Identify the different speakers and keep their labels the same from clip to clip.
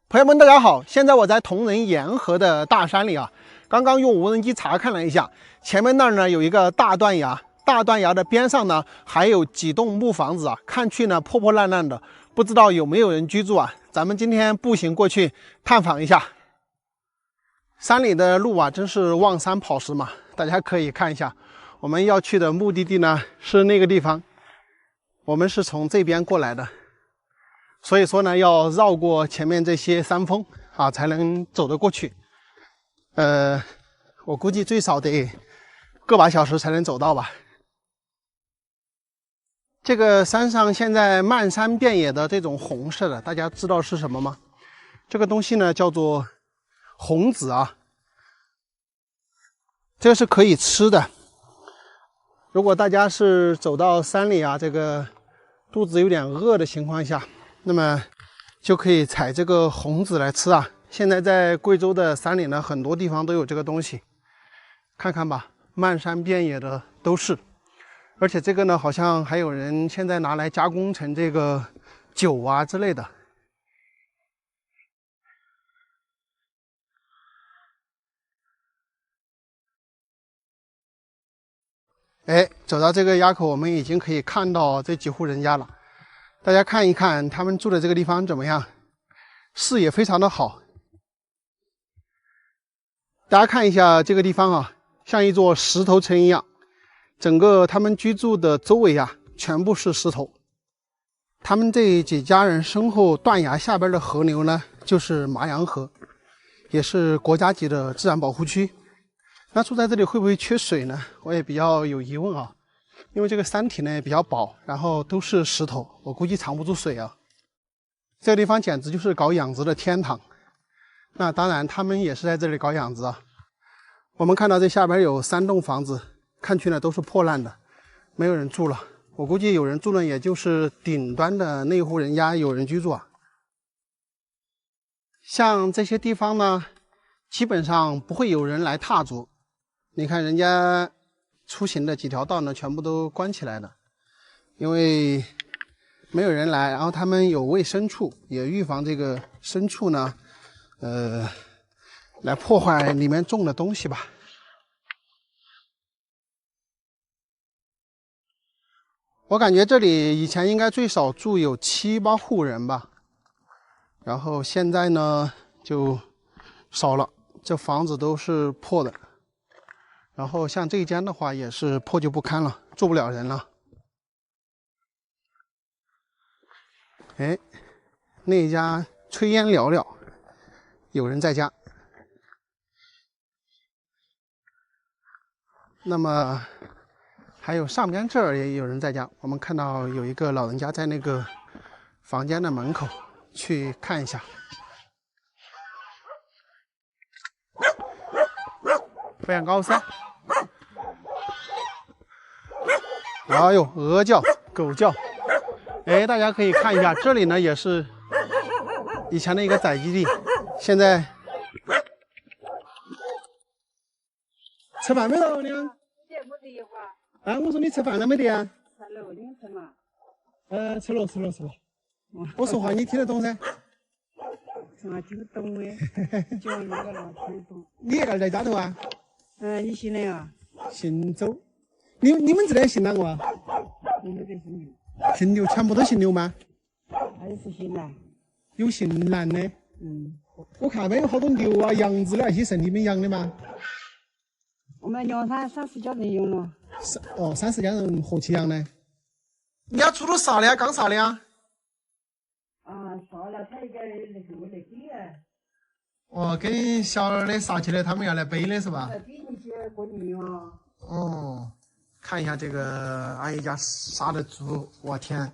Speaker 1: 朋友们，大家好！现在我在铜仁沿河的大山里啊，刚刚用无人机查看了一下，前面那儿呢有一个大断崖，大断崖的边上呢还有几栋木房子啊，看去呢破破烂烂的，不知道有没有人居住啊。咱们今天步行过去探访一下。山里的路啊，真是望山跑石嘛，大家可以看一下。我们要去的目的地呢是那个地方，我们是从这边过来的。所以说呢，要绕过前面这些山峰啊，才能走得过去。我估计最少得个把小时才能走到吧。这个山上现在漫山遍野的这种红色的，大家知道是什么吗？这个东西呢叫做红籽啊，这个是可以吃的。如果大家是走到山里啊，这个肚子有点饿的情况下，那么就可以采这个红籽来吃啊。现在在贵州的山里呢，很多地方都有这个东西，看看吧，漫山遍野的都是。而且这个呢，好像还有人现在拿来加工成这个酒啊之类的。哎，走到这个垭口，我们已经可以看到这几户人家了。大家看一看他们住的这个地方怎么样？视野非常的好。大家看一下这个地方啊，像一座石头城一样，整个他们居住的周围啊，全部是石头。他们这几家人身后断崖下边的河流呢，就是麻阳河，也是国家级的自然保护区。那住在这里会不会缺水呢？我也比较有疑问啊。因为这个山体呢也比较薄，然后都是石头，我估计藏不住水啊。这个地方简直就是搞养殖的天堂。那当然，他们也是在这里搞养殖啊。我们看到这下边有3栋房子，看去呢都是破烂的，没有人住了。我估计有人住呢，也就是顶端的那户人家有人居住啊。像这些地方呢，基本上不会有人来踏足。你看人家出行的几条道呢，全部都关起来的，因为没有人来。然后他们有卫生处，也预防这个牲畜呢，来破坏里面种的东西吧。我感觉这里以前应该最少住有7、8户人吧，然后现在呢就少了，这房子都是破的。然后像这一间的话也是破旧不堪了，住不了人了。哎，那一家炊烟袅袅，有人在家。那么还有上边这儿也有人在家，我们看到有一个老人家在那个房间的门口，去看一下。非常高山。哎呦，鹅叫，狗叫。哎，大家可以看一下，这里呢也是以前的一个宰基地。现在吃饭没有呢？啊，我说你吃饭了没得啊？吃了，你吃嘛？吃了。我说话你听得懂噻？
Speaker 2: 我听得懂的，讲那个了，听得懂。
Speaker 1: 你一个人在家头啊？
Speaker 2: 你姓哪啊？
Speaker 1: 姓周。你们这里姓哪个啊？
Speaker 2: 我们这姓刘。
Speaker 1: 姓刘，全部都姓刘吗？
Speaker 2: 还是姓蓝？
Speaker 1: 有姓蓝的。我看边有好多牛啊、羊之类那些是你们养的吗？
Speaker 2: 我们养30家人养了。
Speaker 1: 30家人合起养的。你家猪都杀的啊？刚杀的啊？
Speaker 2: 杀了他一个那个没得给
Speaker 1: 跟小儿的杀起来，他们要来背的是吧？
Speaker 2: 背进去过年啊。
Speaker 1: 看一下这个阿姨家杀的猪，我天，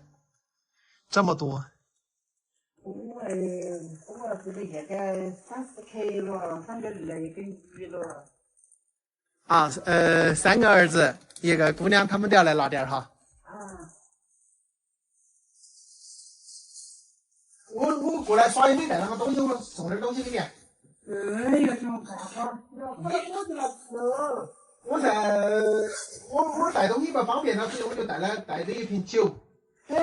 Speaker 1: 这么多！
Speaker 2: 我是那个30克了，3个儿一个女了。
Speaker 1: 3个儿子，一个姑娘，他们都要来拿点哈。我过来耍也没带那么东西，我送点东西给你。
Speaker 2: 有什么办法？我就来吃。
Speaker 1: 我带东西不方便了，所以我就带着一瓶酒。
Speaker 2: 你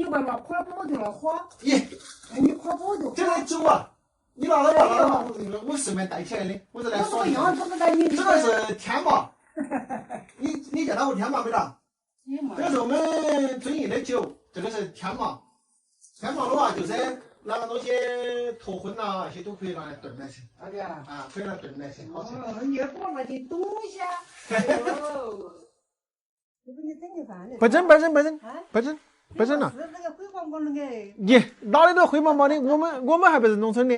Speaker 2: 问了花多就了花。
Speaker 1: 咦，
Speaker 2: 你夸我就
Speaker 1: 这个酒啊，你拿到嘛，我顺便带起来的，我是来耍一下。这个是天麻，你见到过天麻没得？这个是我们遵义的酒，这个是天麻。天麻的话，就是拿个东西脱荤呐，那些都可以拿来炖来吃。
Speaker 2: 啊对啊。
Speaker 1: 啊，可以拿来炖来吃，好吃。
Speaker 2: 你我那些东西啊。这不你整的饭的。
Speaker 1: 不整了。
Speaker 2: 是那个灰黄黄的个。
Speaker 1: 你哪里都灰毛毛的，我们还不是农村的，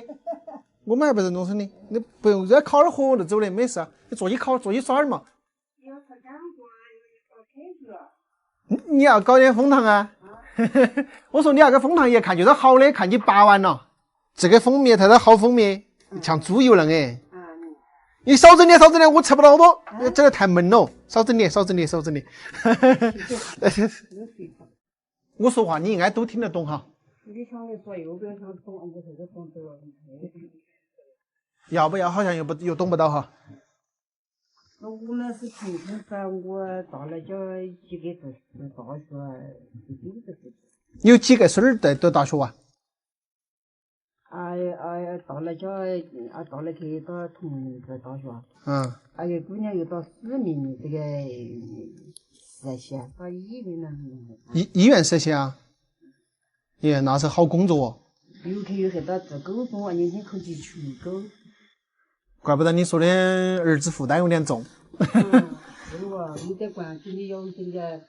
Speaker 1: 你不用再烤点火就走的，没事啊。你坐起烤，坐起耍点嘛。
Speaker 2: 要炒干锅，要开水。
Speaker 1: 你要搞点枫糖啊！我说你那个枫糖一看就是好的，看你拔完了，这个蜂蜜它是好蜂蜜，像猪油那个。你少整点，我吃不到好多，这个太闷了，少整点。我说话你应该都听得懂哈。
Speaker 2: 你想的说右边想懂，我这个懂得了。
Speaker 1: 要不要好像又懂不到哈。
Speaker 2: 我们是重庆噻，我到了叫几个大学，
Speaker 1: 有几个孙儿在读大学啊？
Speaker 2: 到了去到同一个大学。
Speaker 1: 嗯。
Speaker 2: 有姑娘又到市民这个实习，到医院了。
Speaker 1: 医院实习啊？耶，那是好工作哦。
Speaker 2: 又去到做狗中啊，年轻口气出狗。
Speaker 1: 怪不得你说的儿子负担有点重。
Speaker 2: 是啊，你得关心你有这个。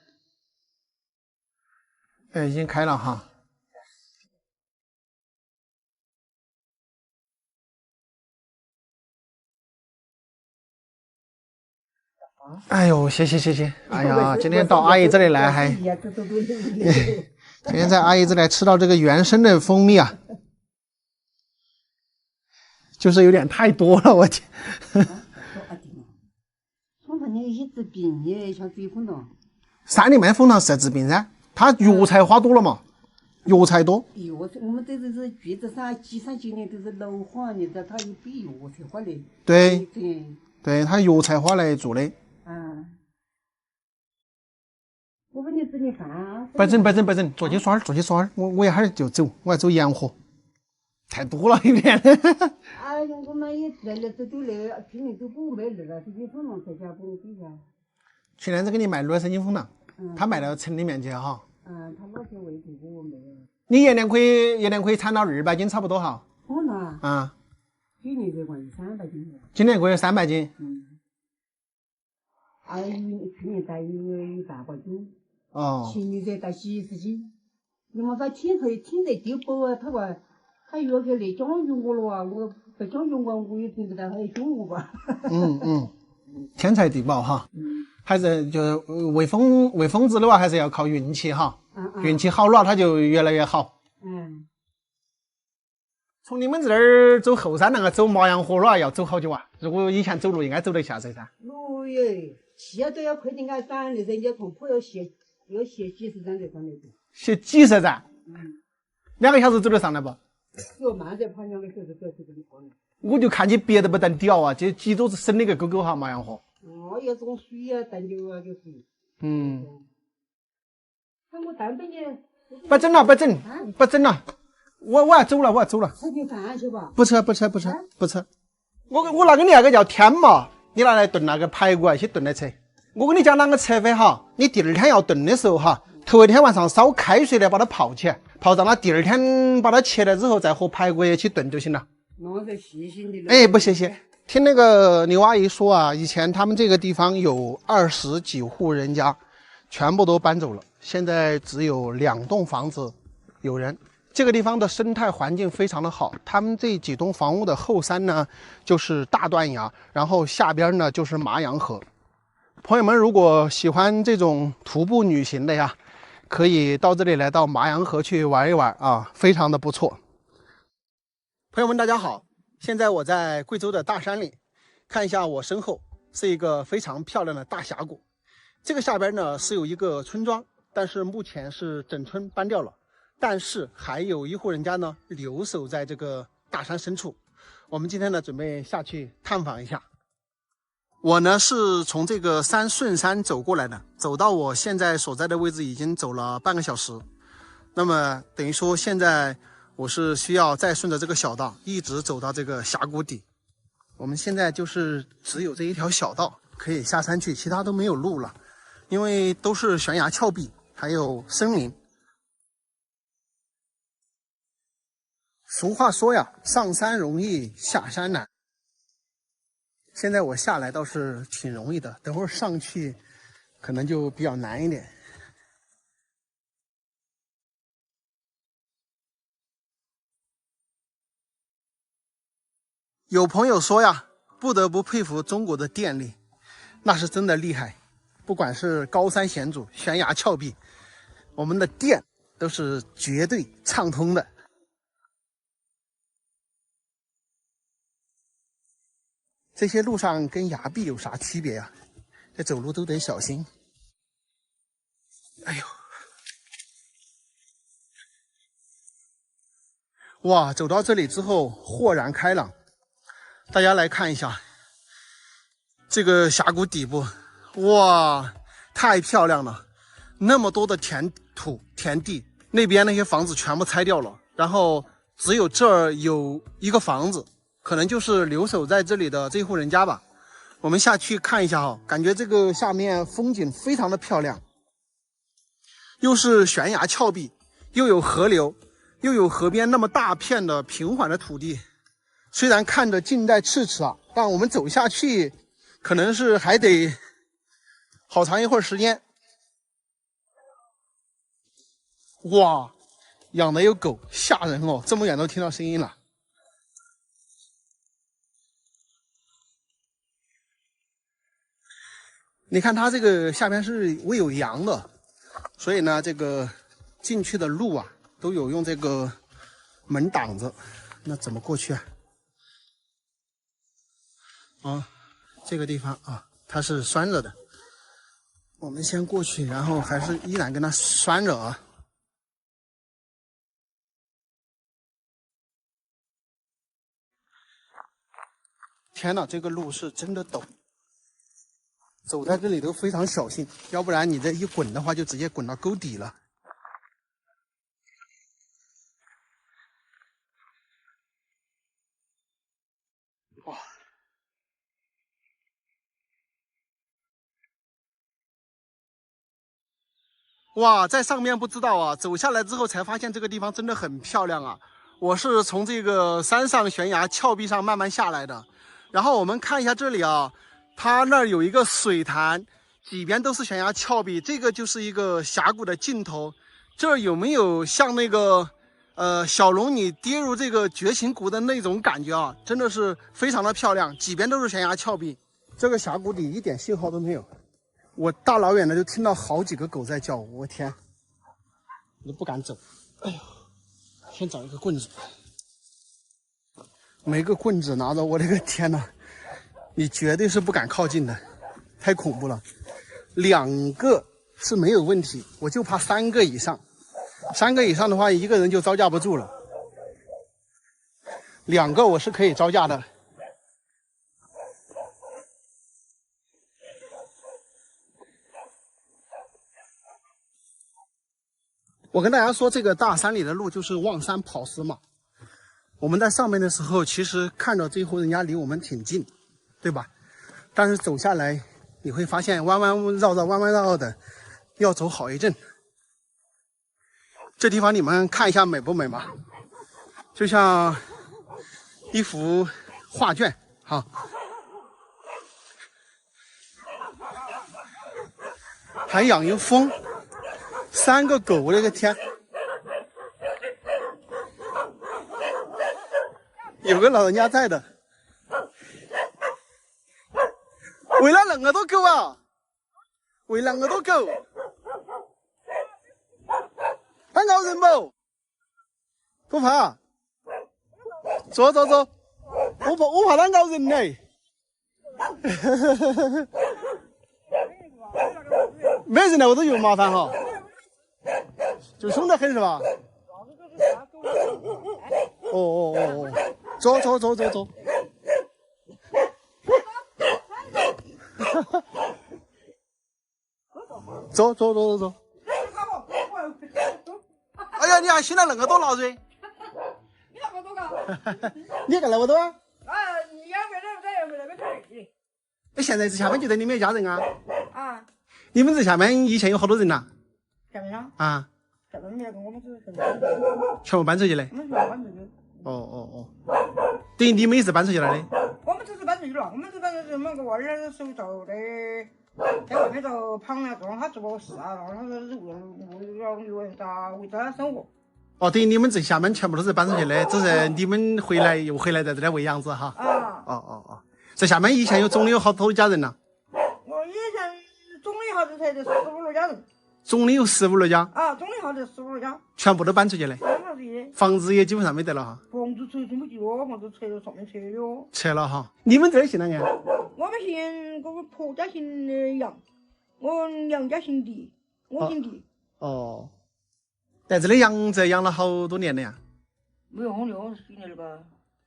Speaker 1: 已经开了哈。哎呦，谢谢！哎呀，今天到阿姨这里来还，今天在阿姨这里吃到这个原生的蜂蜜啊，就是有点太多了，我天。
Speaker 2: 蜂糖你有些治病也像治蜂糖。
Speaker 1: 山里面蜂糖是在治病噻，它药材花多了嘛，药材多。
Speaker 2: 我们这是橘子山几三几年都是老花，你知道它有比药材花的。
Speaker 1: 对，它药材花来做的。
Speaker 2: 我给你整点饭啊。
Speaker 1: 不整，坐起耍儿，我一会儿就走，我要走沿河。太多了有点。
Speaker 2: 哎呀，我们也来这都来，去年都不卖了，这些蜂糖才家不给噻。
Speaker 1: 去年子给你卖2升金蜂糖，他卖到城里面去哈。
Speaker 2: 他那些位置给我卖了。
Speaker 1: 你一年可以产到200斤差不多哈。
Speaker 2: 蜂糖
Speaker 1: 啊。
Speaker 2: 去年才关于300斤。
Speaker 1: 今年可以300斤。
Speaker 2: 去年带有100斤。前年才带几十斤。你们说听得丢包啊，他话他又要来奖励我了啊，我不奖励我也听不到，他要奖我吧。
Speaker 1: 天才地宝哈。还是就是喂蜂子的话，还是要靠运气哈。运气好了，它就越来越好。从你们这儿走后山那个走麻阳河了，要走好久啊？如果以前走路应该走得下噻。
Speaker 2: 路耶，气都要快点按山，那人家从坡要斜几十站才上来的。
Speaker 1: 斜几十站？2个小时走得上来不？
Speaker 2: 要慢点跑2个小时才这里过来。
Speaker 1: 我就看你别的不但屌啊，这济州是省的个沟哈，麻阳河。
Speaker 2: 要种水啊，蛋牛啊，就是。那我蛋饼呢？
Speaker 1: 不整了，我要走了。
Speaker 2: 吃点饭去吧。
Speaker 1: 不吃。我拿给你那个叫天麻，你拿来炖那个排骨啊，去炖来吃。我跟你讲啷个吃法哈，你第2天要炖的时候哈，头1天晚上烧开水来把它泡起来，泡到了第2天把它切了之后，再和排骨一起炖就行了。
Speaker 2: 那是细心的。
Speaker 1: 不谢谢。听那个刘阿姨说啊，以前他们这个地方有20几户人家，全部都搬走了，现在只有2栋房子有人。这个地方的生态环境非常的好，他们这几栋房屋的后山呢就是大断崖，然后下边呢就是麻阳河。朋友们如果喜欢这种徒步旅行的呀，可以到这里来到麻阳河去玩一玩啊，非常的不错。朋友们大家好，现在我在贵州的大山里，看一下我身后是一个非常漂亮的大峡谷。这个下边呢是有一个村庄，但是目前是整村搬掉了，但是还有一户人家呢留守在这个大山深处。我们今天呢准备下去探访一下。我呢是从这个顺山走过来的，走到我现在所在的位置已经走了半个小时。那么等于说现在我是需要再顺着这个小道一直走到这个峡谷底。我们现在就是只有这一条小道可以下山去，其他都没有路了，因为都是悬崖峭壁，还有森林。俗话说呀，上山容易下山难。现在我下来倒是挺容易的，等会儿上去可能就比较难一点。有朋友说呀，不得不佩服中国的电力，那是真的厉害。不管是高山险阻、悬崖峭壁，我们的电都是绝对畅通的。这些路上跟崖壁有啥区别呀？这走路都得小心。哎呦！哇，走到这里之后豁然开朗。大家来看一下这个峡谷底部，哇，太漂亮了！那么多的田地，那边那些房子全部拆掉了，然后只有这儿有一个房子，可能就是留守在这里的这户人家吧。我们下去看一下哈，感觉这个下面风景非常的漂亮，又是悬崖峭壁，又有河流，又有河边那么大片的平缓的土地。虽然看着近在咫尺啊，但我们走下去可能是还得好长一会儿时间。哇，养的有狗，吓人哦！这么远都听到声音了。你看它这个下边是喂有羊的，所以呢，这个进去的路啊都有用这个门挡着。那怎么过去啊？这个地方啊，它是拴着的。我们先过去，然后还是依然跟它拴着啊。天哪，这个路是真的陡，走在这里都非常小心，要不然你这一滚的话，就直接滚到沟底了。哇！哇，在上面不知道啊，走下来之后才发现这个地方真的很漂亮啊！我是从这个山上悬崖峭壁上慢慢下来的，然后我们看一下这里啊，它那儿有一个水潭，几边都是悬崖峭壁，这个就是一个峡谷的尽头。这儿有没有像那个小龙女跌入这个绝情谷的那种感觉啊？真的是非常的漂亮，几边都是悬崖峭壁，这个峡谷里一点信号都没有。我大老远的就听到好几个狗在叫，我天，我都不敢走。哎呦，先找一个棍子，没个棍子拿着，我的个天哪，你绝对是不敢靠近的，太恐怖了。2个是没有问题，我就怕3个以上，3个以上的话，一个人就招架不住了。2个我是可以招架的。我跟大家说，这个大山里的路就是望山跑石嘛。我们在上面的时候，其实看到这户人家离我们挺近，对吧？但是走下来，你会发现弯弯绕绕的，要走好一阵。这地方你们看一下美不美嘛？就像一幅画卷哈。还养一蜂。3个狗，我的个天！有个老人家在的，喂了2个多狗啊！喂2个多狗，它咬人不？不怕，走，我怕它咬人嘞。没人来我都有麻烦哈。就凶得很是吧？哦，走。走。哎呀，你还信了2个多老人？你干那么多啊？
Speaker 2: 啊，你养不了在那边看的。
Speaker 1: 那现在这下面就等你们一家人啊？
Speaker 2: 啊。
Speaker 1: 你们这下面以前有好多人呐？
Speaker 2: 下面啊？
Speaker 1: 啊。
Speaker 2: 下面没跟我们是
Speaker 1: 全部搬出去的。
Speaker 2: 我们全部搬出去。
Speaker 1: 哦。等于你们也是搬出去了的？
Speaker 2: 我们只是搬出去了，我们只搬出去，我们个娃儿手做的，在外面头旁啊，他做个事啊，然后他是为他生活。
Speaker 1: 哦，等于你们这下面全部都是搬出去的，只是你们回来又回来在这里喂羊子哈。
Speaker 2: 啊。
Speaker 1: 哦。这下面以前总有好多家人呐？
Speaker 2: 我以前总的好像才15-16家人。
Speaker 1: 总的有15-16家？
Speaker 2: 啊，总的好像15-16家。
Speaker 1: 全部都搬出去的？
Speaker 2: 搬出去的。
Speaker 1: 房子也基本上没得了哈。
Speaker 2: 房子拆没地了，房子拆了上面拆了。
Speaker 1: 拆了哈。你们这儿姓哪个？
Speaker 2: 我们姓我婆家姓杨，我娘家姓李，我姓李。
Speaker 1: 哦。在这里养着养了好多年了呀？
Speaker 2: 没有，我几年了吧？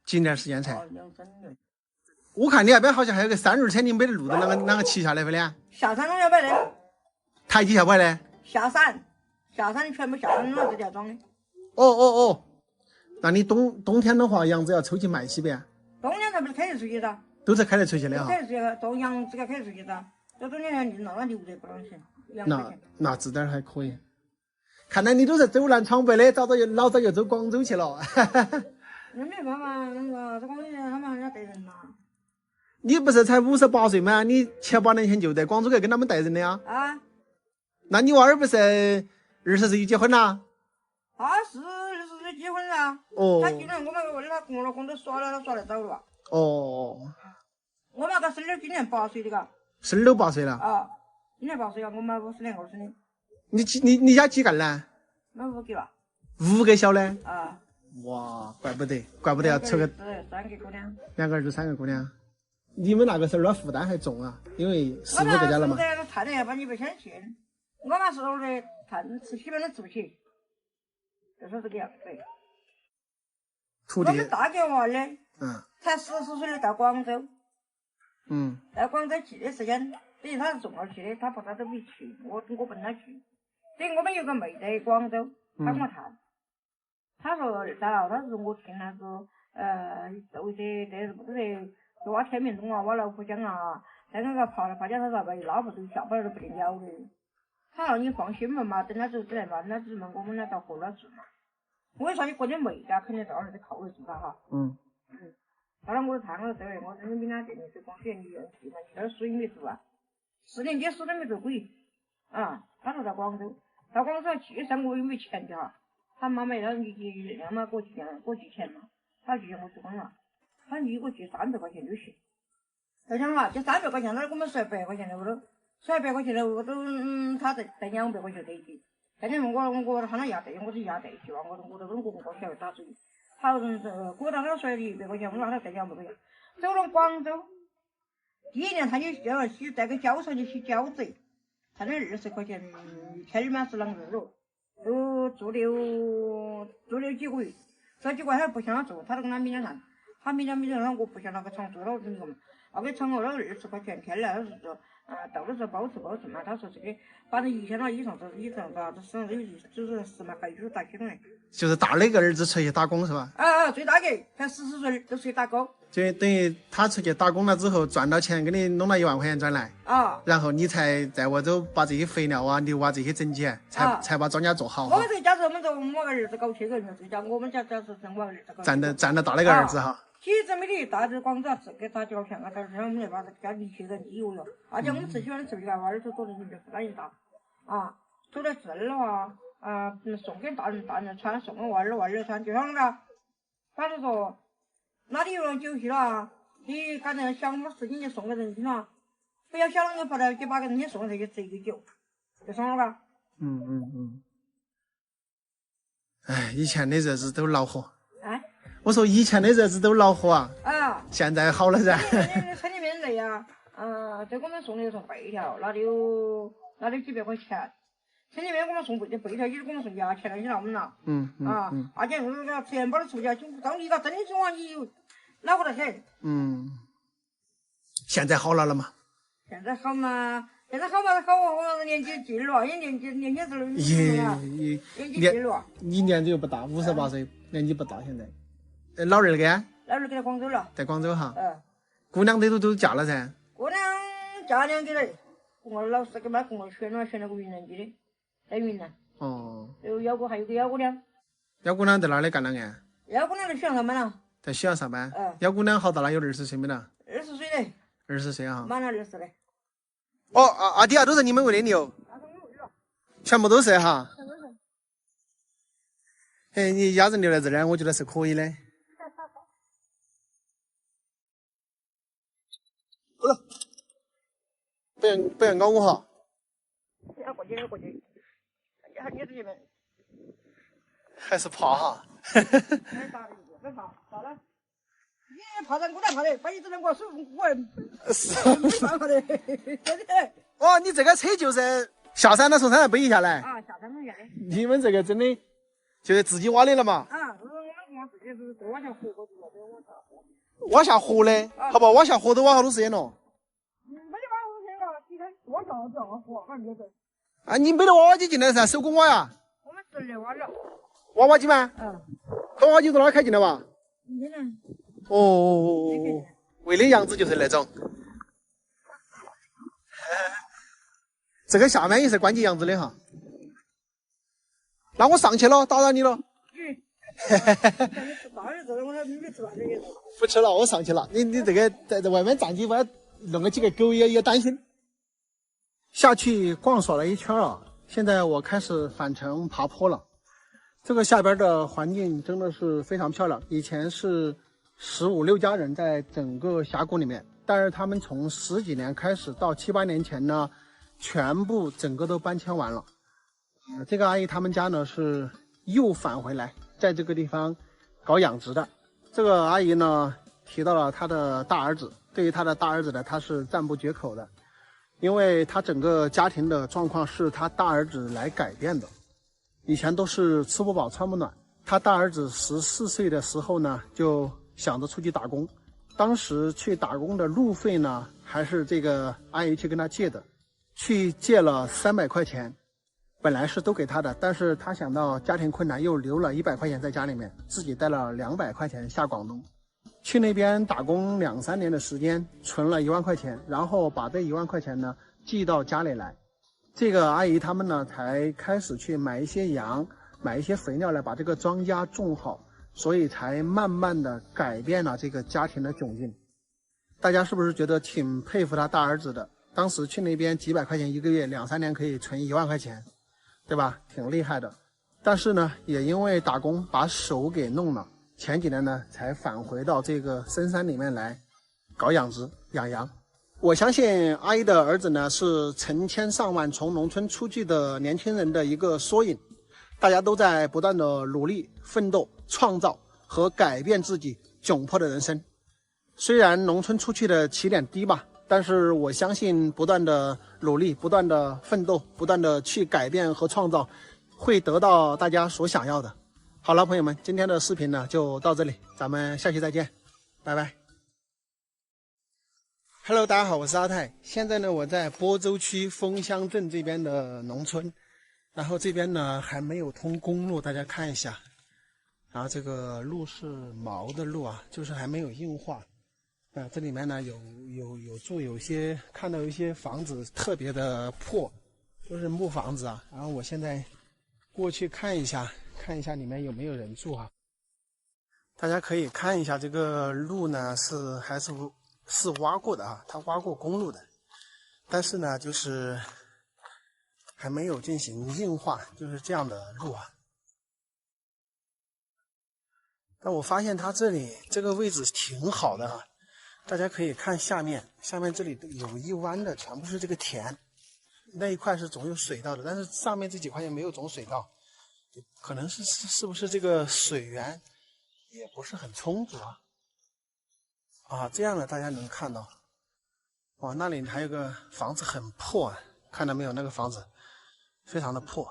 Speaker 1: 几年时间才
Speaker 2: ？2-3年。
Speaker 1: 我看你那边好像还有个3轮车，你没得路的啷个骑下来不的？
Speaker 2: 下山都要摆的。
Speaker 1: 台阶下摆的？
Speaker 2: 下山全部下山了这条装的。
Speaker 1: 哦。那你冬天的话，羊子要抽去卖起不呀？
Speaker 2: 冬天才不是开得出去的。
Speaker 1: 都是开得出去的哈。
Speaker 2: 开得出去，做羊这个开得出去的。这冬天那留得不啷行。
Speaker 1: 那这点还可以。看来你都是走南闯北的，老早就走广州去了。
Speaker 2: 那没办法，那个这广州人他们还要带人呐。
Speaker 1: 你不是才58岁吗？你7、8年前就在广州去跟他们带人的呀？
Speaker 2: 啊。
Speaker 1: 那你娃儿不是20岁就结婚了？
Speaker 2: 他是20岁结婚了。
Speaker 1: 哦。
Speaker 2: 他今年我们问他跟我老公都耍了，他耍得早了。
Speaker 1: 哦。
Speaker 2: 我们个孙女今年8岁的个。
Speaker 1: 孙女8岁了。
Speaker 2: 啊，今年8岁了，我们50年20年。
Speaker 1: 你家几个呢？
Speaker 2: 我5个吧。
Speaker 1: 5个小的。
Speaker 2: 啊。
Speaker 1: 哇，怪不得要凑个
Speaker 2: 3个姑娘。
Speaker 1: 2个儿子3个姑娘。你们那个时候的负担还重啊，因为4、5个家了嘛。
Speaker 2: 我们谈的要把你不相信，我们时候的谈吃基本都吃不起，就是这个样子。我们大哥娃呢，才14岁的到广州。到广州去的时间，等于他是重要去的，他爸他都没去，我跟他去。等于我们有个妹在广州，他跟我谈，他说二嫂，他说我听他说，周些在什么都在。挖天明洞啊，挖老虎江啊，在那个爬家头上把老婆都下不来都不得了的。他说你放心嘛，等他走起来嘛，那只问我们那到活了住嘛。我说你过年没家，肯定到那里靠得住他哈。后来我谈我说对，我说你们俩这里是光学你去嘛，你这书也没读啊，4年级书都没读鬼啊。他说到广州去3个月没钱的哈，他妈妈让你让嘛过几钱嘛，他就让我去光了。他你给我寄300块钱就行，就想嘛，这300块钱，那我们100块钱的我都100块钱的我都他再200块钱对起。现在我他那压对，我是压对去哇，我都跟我小孩打主意。他说过到那说的100块钱，我让他带200块钱。走了广州，第1年他就要去在个交上去洗脚贼，他那20块钱1天嘛是啷日了，都住了几个月，这几个月他不想他做，他都跟他明天谈。他明天我不想那个厂做了，我跟你说嘛，那个厂那20块钱天来，他是说，到的时候包吃嘛，他说这个反正1天了以上啥子身上就是10万块就是打起来。就是
Speaker 1: 大那个儿子出去打工是吧？
Speaker 2: 最大个才14岁都出去打工。
Speaker 1: 就等于他出去打工了之后赚到钱，给你弄了1万块钱转来。然后你才在外头把这些肥料啊、牛啊这些整起来，才把庄稼做好。
Speaker 2: 我们这家是我们儿子搞7个人，这家我们家是我儿子搞。
Speaker 1: 占得大那个儿子哈。
Speaker 2: 其实没得大，这广州是给他交钱啊，到时候我们来把这家里去人机油了，而且我们吃喜欢吃不起，娃儿都多的人就负担一大，做点事的话，送给大人穿，送给娃儿穿，就像那个，他就说，那你有酒去了，你刚才想么事情就送给人去了，不要想啷个跑到7、8个人家送这个吃一个酒，就说那个。
Speaker 1: 哎，以前的日子都恼火。我说以前的日子都恼火啊！现在好了噻。
Speaker 2: 村里面累啊，这我们送的送背条，那里几百块钱。村里面我们送背条，也是我们送牙签那些那我们了。而且那个钱包的出去，就当你一个真的情况，你恼火得很。
Speaker 1: 现在好了嘛？
Speaker 2: 现在好嘛？我年纪近了，也年轻时候年纪近了。
Speaker 1: 你年纪又不大，58岁，年纪不大现在。老二呢？
Speaker 2: 老二给在广州了。
Speaker 1: 在广州哈。姑娘都嫁了噻。
Speaker 2: 姑娘嫁2个了，我老师给把我选了个云南籍的，在云南。哦。还有个幺姑娘。
Speaker 1: 幺姑娘在哪里干了啊？
Speaker 2: 幺姑娘在学校上班了。在
Speaker 1: 学校上班。幺姑娘好大了？有20岁没了
Speaker 2: ？20岁嘞。20
Speaker 1: 岁哈。
Speaker 2: 满了20嘞。
Speaker 1: 哦，阿弟啊，都是你们喂的牛？全部都是哈。哎，你鸭子留在这儿，我觉得是可以的。好了，不要咬我哈。
Speaker 2: 过去。你这边。
Speaker 1: 还是怕哈。
Speaker 2: 怕了。你怕人，我来怕的，把你这两个手，我是没办法的。
Speaker 1: 哦，你这个车就是下山了从山上背一下来。
Speaker 2: 下山背下来。
Speaker 1: 你们这个真的就是自己挖的了嘛？
Speaker 2: 我自己是往下河过去了，
Speaker 1: 挖下河的，好不？挖下河都挖好多时间了。
Speaker 2: 没得挖好多时间了，几天挖下河，反正就是。
Speaker 1: 你没得挖挖机进来噻，手工挖呀？
Speaker 2: 我们室内挖了。
Speaker 1: 挖挖机吗？挖挖机从哪开进来哇？
Speaker 2: 你呢？
Speaker 1: 哦，喂的样子就是那种。这个下面也是关节样子的哈。那我上去了，打扰你了。不吃了，我上去了。你这个在外面站起，万一弄个几个狗也担心。下去逛耍了一圈啊，现在我开始返程爬坡了。这个下边的环境真的是非常漂亮。以前是15、16家人在整个峡谷里面，但是他们从10几年开始到7、8年前呢，全部整个都搬迁完了。这个阿姨他们家呢是又返回来，在这个地方搞养殖的。这个阿姨呢提到了她的大儿子，对于她的大儿子呢，她是赞不绝口的，因为她整个家庭的状况是她大儿子来改变的。以前都是吃不饱穿不暖，她大儿子14岁的时候呢，就想着出去打工。当时去打工的路费呢，还是这个阿姨去跟他借的，去借了300块钱。本来是都给他的，但是他想到家庭困难，又留了100块钱在家里面，自己带了200块钱下广东，去那边打工2、3年的时间，存了1万块钱，然后把这1万块钱呢寄到家里来。这个阿姨他们呢才开始去买一些羊，买一些肥料来把这个庄稼种好，所以才慢慢的改变了这个家庭的窘境。大家是不是觉得挺佩服他大儿子的？当时去那边几百块钱一个月，2、3年可以存1万块钱。对吧？挺厉害的，但是呢，也因为打工把手给弄了，前几年呢才返回到这个深山里面来搞养殖养羊。我相信阿姨的儿子呢是成千上万从农村出去的年轻人的一个缩影，大家都在不断的努力奋斗、创造和改变自己窘迫的人生。虽然农村出去的起点低吧，但是我相信不断的努力，不断的奋斗，不断的去改变和创造，会得到大家所想要的。好了，朋友们，今天的视频呢就到这里，咱们下期再见，拜拜。Hello， 大家好，我是阿泰。现在呢，我在播州区枫乡镇这边的农村，然后这边呢还没有通公路，大家看一下。然后这个路是毛的路啊，就是还没有硬化。这里面呢有些看到有一些房子特别的破，都是木房子啊。然后我现在过去看一下里面有没有人住啊。大家可以看一下这个路呢还是挖过的啊，它挖过公路的，但是呢就是还没有进行硬化，就是这样的路啊。但我发现它这里这个位置挺好的啊。大家可以看下面这里有一弯的全部是这个田，那一块是总有水稻的，但是上面这几块也没有种水稻，可能是不是这个水源也不是很充足啊？这样的大家能看到，哇，那里还有个房子很破啊，看到没有？那个房子非常的破，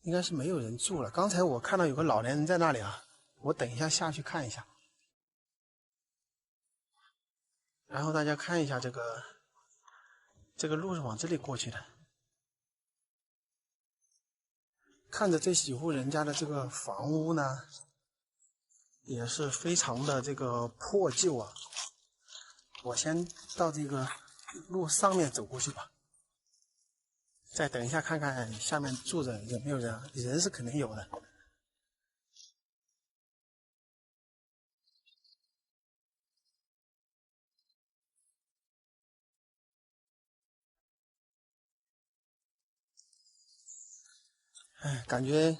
Speaker 1: 应该是没有人住了。刚才我看到有个老年人在那里啊，我等一下下去看一下。然后大家看一下这个路是往这里过去的，看着这几户人家的这个房屋呢，也是非常的这个破旧啊。我先到这个路上面走过去吧，再等一下看看下面住着有没有人，人是肯定有的。哎，感觉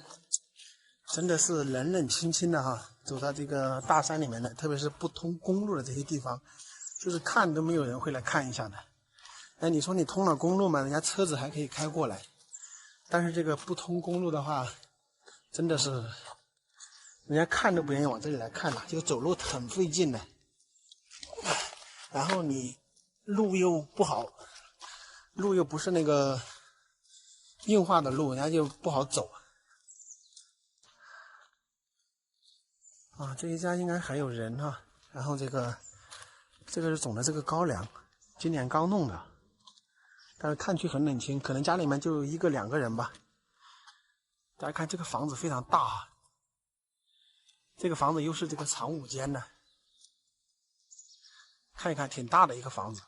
Speaker 1: 真的是冷冷清清的哈，走到这个大山里面的，特别是不通公路的这些地方，就是看都没有人会来看一下的。哎，你说你通了公路嘛，人家车子还可以开过来，但是这个不通公路的话，真的是人家看都不愿意往这里来看了，就走路很费劲的。然后你路又不好，路又不是那个硬化的路，人家就不好走。啊，这一家应该还有人哈。然后这个是种的这个高粱，今年刚弄的，但是看去很冷清，可能家里面就1个2个人吧。大家看这个房子非常大，这个房子又是这个长5间的，看一看挺大的一个房子。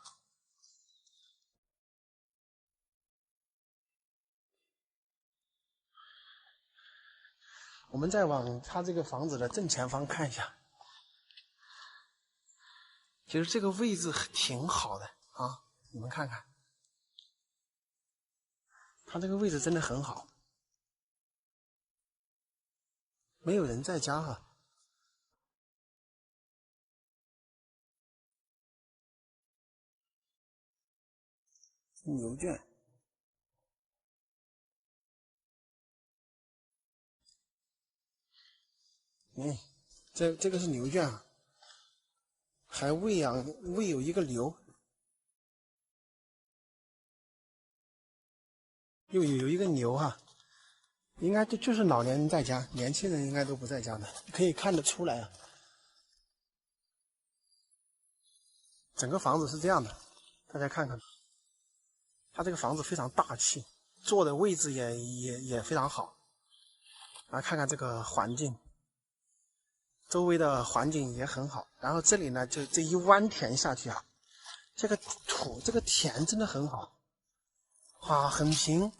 Speaker 1: 我们再往他这个房子的正前方看一下，其实这个位置挺好的啊，你们看看，他这个位置真的很好，没有人在家哈。牛圈，这个是牛圈啊，还喂有1个牛，又有1个牛哈，应该就是老年人在家，年轻人应该都不在家的，可以看得出来啊。整个房子是这样的，大家看看，它这个房子非常大气，坐的位置也非常好。然后看看这个环境，周围的环境也很好。然后这里呢，就这一弯田下去啊，这个土这个田真的很好，哇，很平。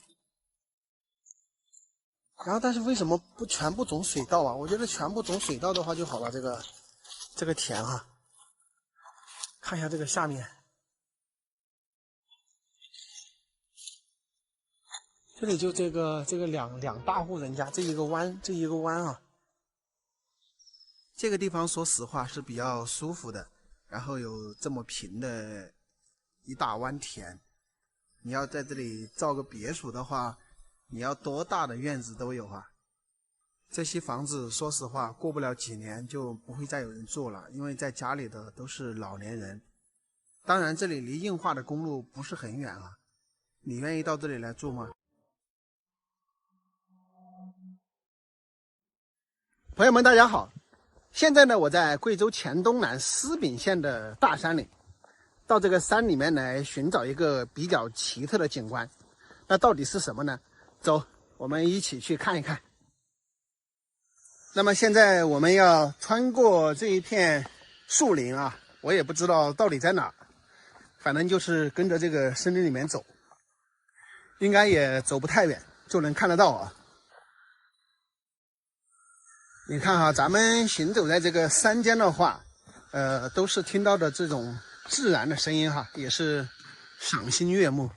Speaker 1: 然后但是为什么不全部种水稻啊？我觉得全部种水稻的话就好了。这个田哈，看一下这个下面，这里就这个两大户人家，这一个弯啊。这个地方说实话是比较舒服的，然后有这么平的一大湾田。你要在这里造个别墅的话，你要多大的院子都有啊。这些房子说实话过不了几年就不会再有人住了，因为在家里的都是老年人。当然这里离硬化的公路不是很远啊，你愿意到这里来住吗？朋友们大家好，现在呢我在贵州黔东南思秉县的大山里，到这个山里面来寻找一个比较奇特的景观。那到底是什么呢？走，我们一起去看一看。那么现在我们要穿过这一片树林啊，我也不知道到底在哪，反正就是跟着这个森林里面走，应该也走不太远就能看得到啊。你看哈，咱们行走在这个山间的话，都是听到的这种自然的声音哈，也是赏心悦目。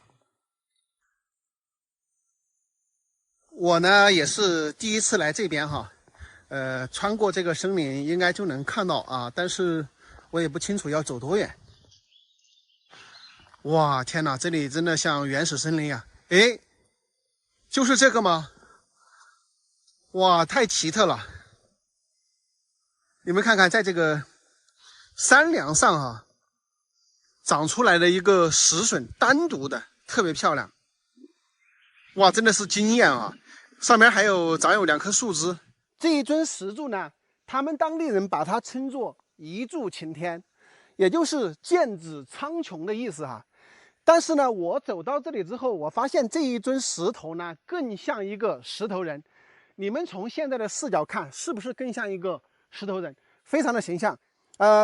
Speaker 1: 我呢也是第一次来这边哈，穿过这个森林应该就能看到啊，但是我也不清楚要走多远。哇，天哪，这里真的像原始森林啊！诶，就是这个吗？哇，太奇特了！你们看看，在这个山梁上啊，长出来的一个石笋，单独的，特别漂亮。哇，真的是惊艳啊！上面还长有2棵树枝。这一尊石柱呢，他们当地人把它称作一柱擎天，也就是剑指苍穹的意思哈。但是呢，我走到这里之后，我发现这一尊石头呢，更像一个石头人。你们从现在的视角看，是不是更像一个石头人？非常的形象。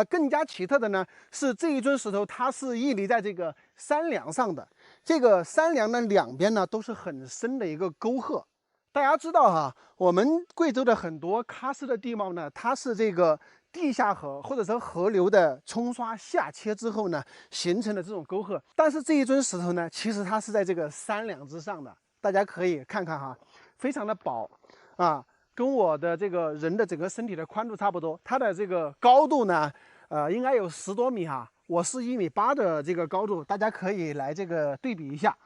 Speaker 1: 更加奇特的呢是这一尊石头，它是屹立在这个山梁上的。这个山梁的两边呢都是很深的一个沟壑。大家知道哈，我们贵州的很多喀斯的地貌呢，它是这个地下河或者说河流的冲刷下切之后呢形成的这种沟壑。但是这一尊石头呢，其实它是在这个山梁之上的。大家可以看看哈，非常的薄啊。跟我的这个人的整个身体的宽度差不多，它的这个高度呢，应该有10多米哈。我是1.8米的这个高度，大家可以来这个对比一下。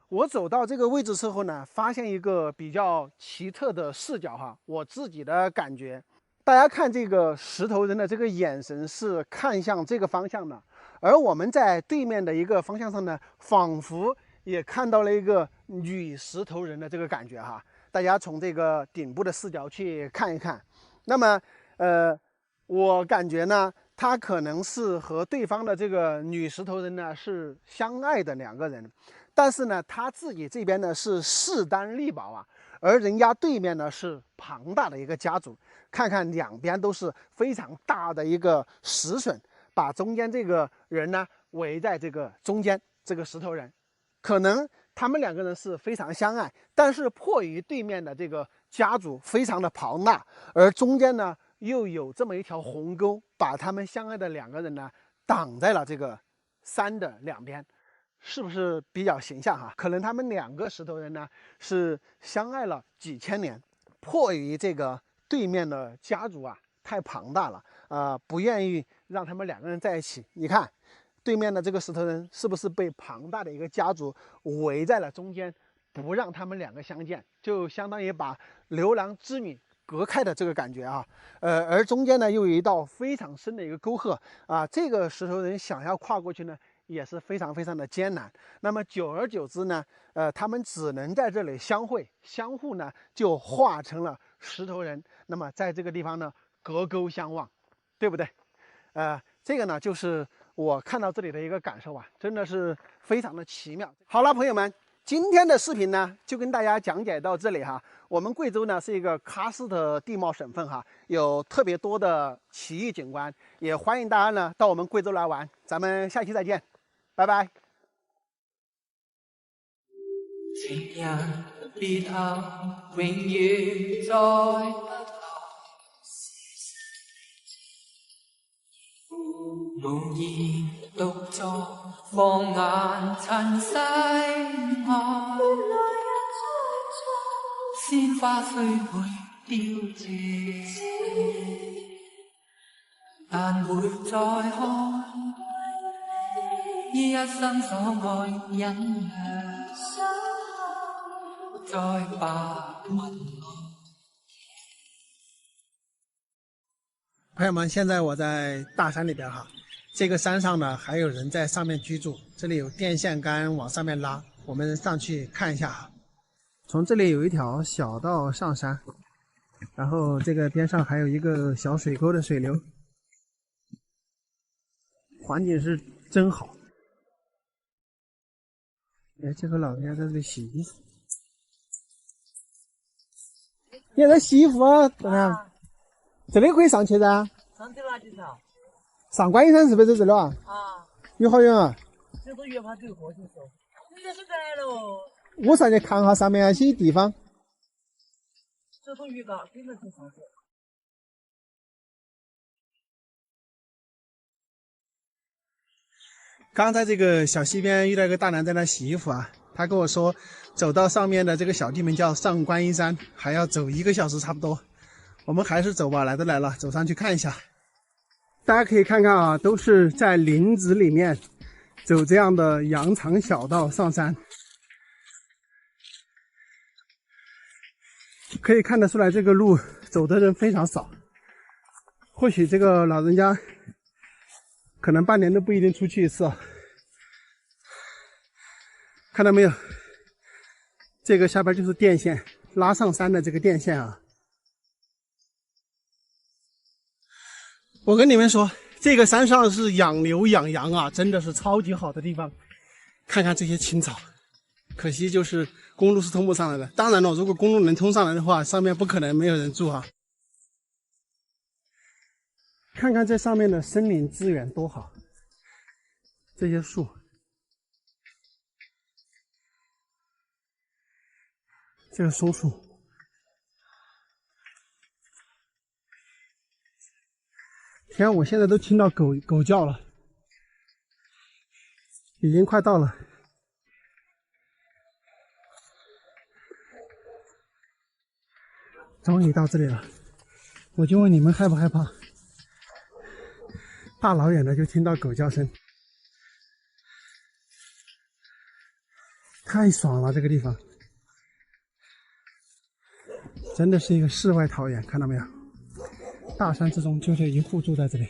Speaker 1: 我走到这个位置之后呢，发现一个比较奇特的视角哈，我自己的感觉。大家看这个石头人的这个眼神是看向这个方向的，而我们在对面的一个方向上呢，仿佛也看到了一个女石头人的这个感觉哈。大家从这个顶部的视角去看一看，那么我感觉呢，他可能是和对方的这个女石头人呢是相爱的2个人，但是呢，他自己这边呢是势单力薄啊，而人家对面呢是庞大的一个家族。看看两边都是非常大的一个石笋，把中间这个人呢围在这个中间，这个石头人可能。他们2个人是非常相爱，但是迫于对面的这个家族非常的庞大，而中间呢又有这么一条鸿沟，把他们相爱的2个人呢挡在了这个山的两边，是不是比较形象哈？可能他们2个石头人呢是相爱了几千年，迫于这个对面的家族啊太庞大了不愿意让他们2个人在一起。你看。对面的这个石头人是不是被庞大的一个家族围在了中间，不让他们2个相见，就相当于把牛郎织女隔开的这个感觉啊。而中间呢又有一道非常深的一个沟壑啊，这个石头人想要跨过去呢也是非常非常的艰难。那么久而久之呢，他们只能在这里相会，相互呢就化成了石头人。那么在这个地方呢隔沟相望，对不对？这个呢就是我看到这里的一个感受啊，真的是非常的奇妙。好了，朋友们，今天的视频呢就跟大家讲解到这里哈。我们贵州呢是一个喀斯特地貌省份哈，有特别多的奇异景观，也欢迎大家呢到我们贵州来玩。咱们下期再见，拜拜。情人別後永遠在不來，無言獨坐，放眼塵世外，鮮花雖會凋謝，但會再開，依一生所愛忍讓。再把吻朋友们，现在我在大山里边哈，这个山上呢还有人在上面居住，这里有电线杆往上面拉，我们上去看一下哈。从这里有一条小道上山，然后这个边上还有一个小水沟的水流，环境是真好。哎，这个老人家在这里洗衣服。你在洗衣服啊？怎么样？这里可以上去噻。
Speaker 3: 上去哪去上？
Speaker 1: 上观音山是不是在这里啊？
Speaker 3: 啊。
Speaker 1: 有好远啊？
Speaker 3: 这都越怕走过去说。你这是来了。
Speaker 1: 我上去看下上面那些地方。
Speaker 3: 这种鱼缸真的是上去。
Speaker 1: 刚在这个小溪边遇到一个大男在那洗衣服啊，他跟我说，走到上面的这个小地名叫上观音山，还要走1个小时差不多。我们还是走吧，来都来了，走上去看一下。大家可以看看啊，都是在林子里面走这样的羊肠小道上山，可以看得出来这个路走的人非常少。或许这个老人家可能半年都不一定出去一次啊。看到没有？这个下边就是电线，拉上山的这个电线啊。我跟你们说，这个山上是养牛养羊啊，真的是超级好的地方。看看这些青草，可惜就是公路是通不上来的。当然了，如果公路能通上来的话，上面不可能没有人住啊。看看这上面的森林资源多好，这些树，这个松树，天啊，我现在都听到狗叫了，已经快到了。终于到这里了，我就问你们害不害怕？大老远的就听到狗叫声，太爽了！这个地方真的是一个世外桃源，看到没有？大山之中就这一户住在这里。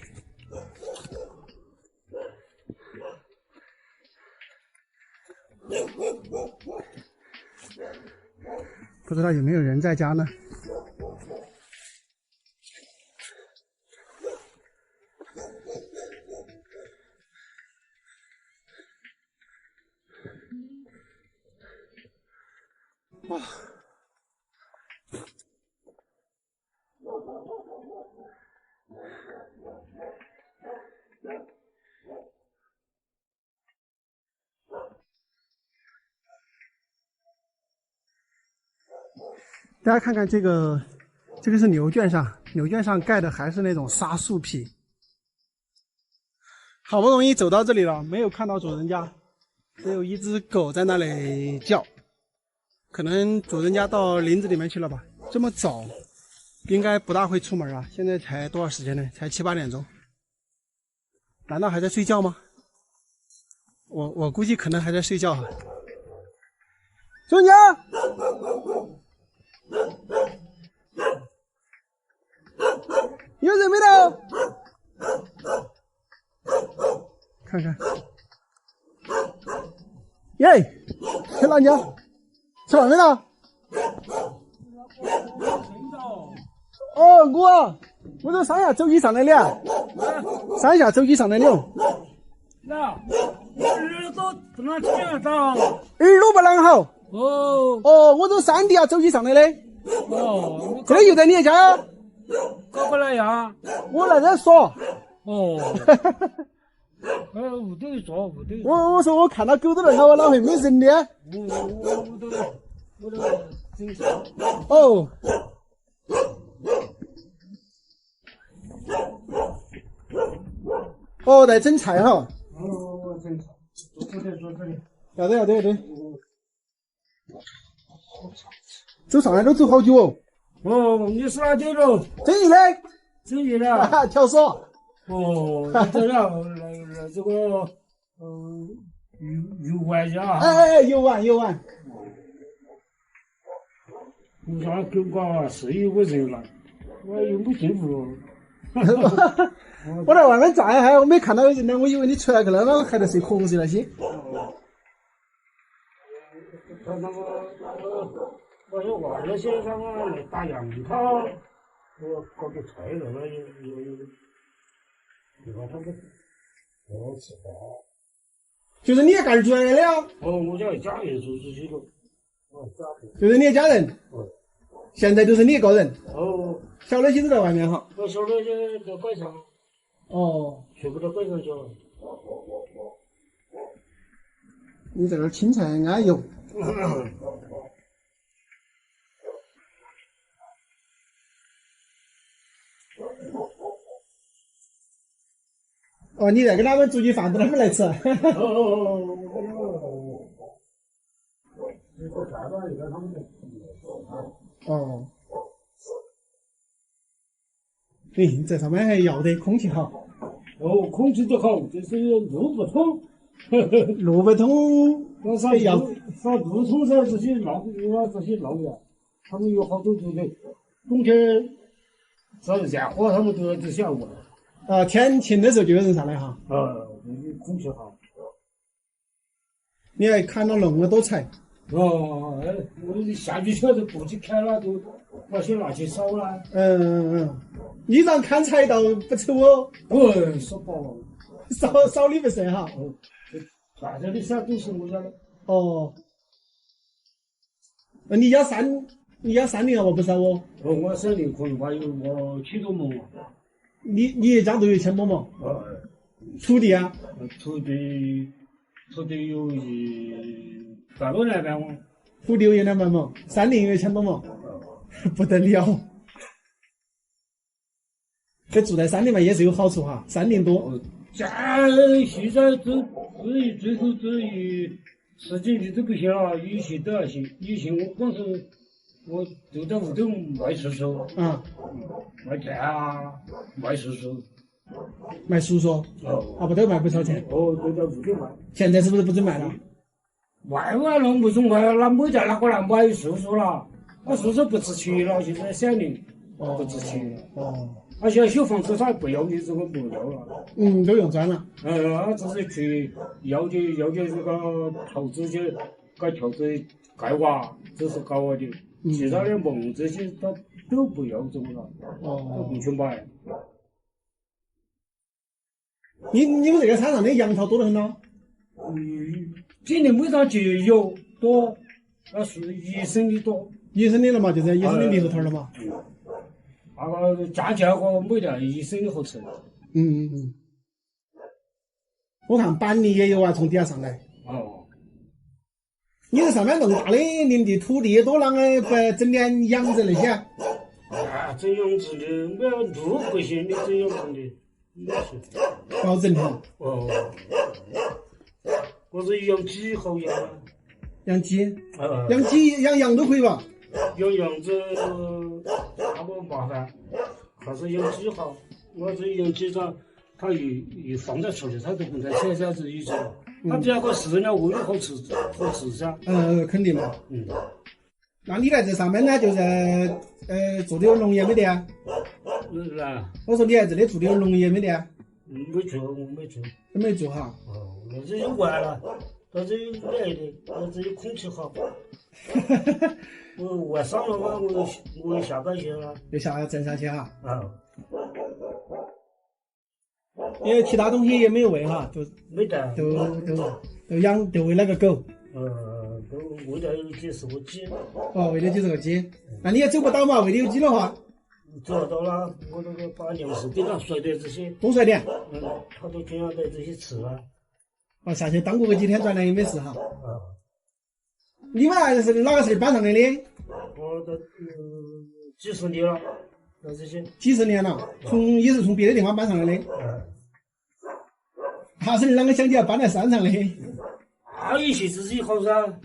Speaker 1: 不知道有没有人在家呢？哇！大家看看这个是牛圈上，牛圈上盖的还是那种沙树皮。好不容易走到这里了，没有看到主人家，只有一只狗在那里叫。可能主人家到林子里面去了吧？这么早，应该不大会出门啊。现在才多少时间呢？才7、8点钟，难道还在睡觉吗？我估计可能还在睡觉啊。主人家，有人没到？看看，耶，老娘。吃完没呢？哦，我这三下周一上来的，3下周一上来的。
Speaker 3: 那耳朵怎么听得到？
Speaker 1: 耳朵不啷好。我这3弟啊周一上来的。这个又在你家？
Speaker 3: 搞不来呀？
Speaker 1: 我来这耍。
Speaker 3: 屋头抓屋头。
Speaker 1: 我说我看到狗都来了，我哪会没人的？
Speaker 3: 我都真是。
Speaker 1: 在整菜哈。
Speaker 3: 整菜。坐这里。
Speaker 1: 要得。走上来都走好久哦。
Speaker 3: 你是哪点喽？
Speaker 1: 整鱼的。挑耍。
Speaker 3: 这了这个游玩家。
Speaker 1: 游玩。
Speaker 3: 我家狗嘎是有个人了，我又没进屋。
Speaker 1: 我在外面站一下，我没看到有人呢，我以为你出来去了，那还在睡瞌睡那些。
Speaker 3: 他那个我有娃儿些他们来打羊套，我搞个菜了，那有，你看他们吃饭。
Speaker 1: 就是你一个人住在那里啊？
Speaker 3: 我家里住出去了。
Speaker 1: 就是你的家人。现在就是你一个人。小的些都在外面哈。
Speaker 3: 我小的就在街上。全部到街上去了。
Speaker 1: 你这个青菜安油。你再跟他们煮起饭，等他们来吃。这上面还要得空气好。
Speaker 3: 空气就好，这是路不通。
Speaker 1: 路不通，
Speaker 3: 啥路通噻？这些闹呀，他们有好多住的，冬天烧热火，他们都要下午。
Speaker 1: 天晴的时候就有人上来哈。
Speaker 3: 空气好。
Speaker 1: 你还看到那么多菜。
Speaker 3: 我下去车就过去看了，就把些拿去烧了。
Speaker 1: 你让看菜道不愁哦。
Speaker 3: 烧饱。
Speaker 1: 烧你不是哈。
Speaker 3: 大家的啥都是我家的。
Speaker 1: 你家山林啊？我不是我。
Speaker 3: 我山林可以吧？有7多亩。
Speaker 1: 你家都有1000多亩？土地啊？
Speaker 3: 土地有100多200亩。
Speaker 1: 土地有200亩，山林有1000多亩，不得了。这住在山里面也是有好处哈，山林多。
Speaker 3: 现在最后这10几年都不行了，以前都还行。以前我光是我就在屋头卖叔叔，卖蛋啊，卖叔叔。
Speaker 1: 卖叔叔？不都卖不少钱？
Speaker 3: 都在屋头卖。
Speaker 1: 现在是不是不准卖了？
Speaker 3: 卖完了不准卖了，那没在那个来买叔叔了，那叔叔不值钱了，现在山林不值钱了。而且小房子他不要你这个木料了，
Speaker 1: 都用砖了。
Speaker 3: 只是去要点这个投资去搞条子盖瓦，这是搞的，其他的木这些他都不要这个了，都不去买。
Speaker 1: 你们这个山上的杨桃多得很咯？
Speaker 3: 今年没啥节有多，那是1升的多。
Speaker 1: 1升的了嘛，就是1升的猕猴桃了嘛。
Speaker 3: 那个价格没得1升的好吃。
Speaker 1: 我看板栗也有啊，从底下上来。你这上面那么大的林地土地，多啷个不整点养殖那些？
Speaker 3: 整养殖的没有路不行，你整养殖的也是。
Speaker 1: 搞整哈。
Speaker 3: 或者养鸡好养啊。
Speaker 1: 养鸡？养鸡养羊都可以吧？
Speaker 3: 养羊子那么麻烦，还是养鸡好。我这养鸡它一放在车里，它都不在车下子一直，它只要个饲料喂的好吃噻。
Speaker 1: 肯定嘛。那你在这上面呢，就是做点农业没得啊？我说你在这里做点农业没得啊？
Speaker 3: 没做，我没做。
Speaker 1: 没做哈？
Speaker 3: 那这有完了，那这有来的，那这有空气好。我晚上了嘛，我下班去了。
Speaker 1: 又挣下去哈。因为其他东西也没有喂哈，
Speaker 3: 没得。
Speaker 1: 都喂那个狗。
Speaker 3: 都喂了有几十个鸡。
Speaker 1: 喂了几十个鸡。那你也走不到嘛？喂了有鸡的话。
Speaker 3: 走到了，我那个把粮食给他甩点这些。
Speaker 1: 多甩点。
Speaker 3: 他都经常带这些吃了。
Speaker 1: 下去当过个几天转来也没事哈。你们是哪个时候搬上来的？
Speaker 3: 我都几十年了，这些。
Speaker 1: 几十年了，也是从别的地方搬上来的。他是啷个想起来搬来山上的？
Speaker 3: 他以前自己好噻。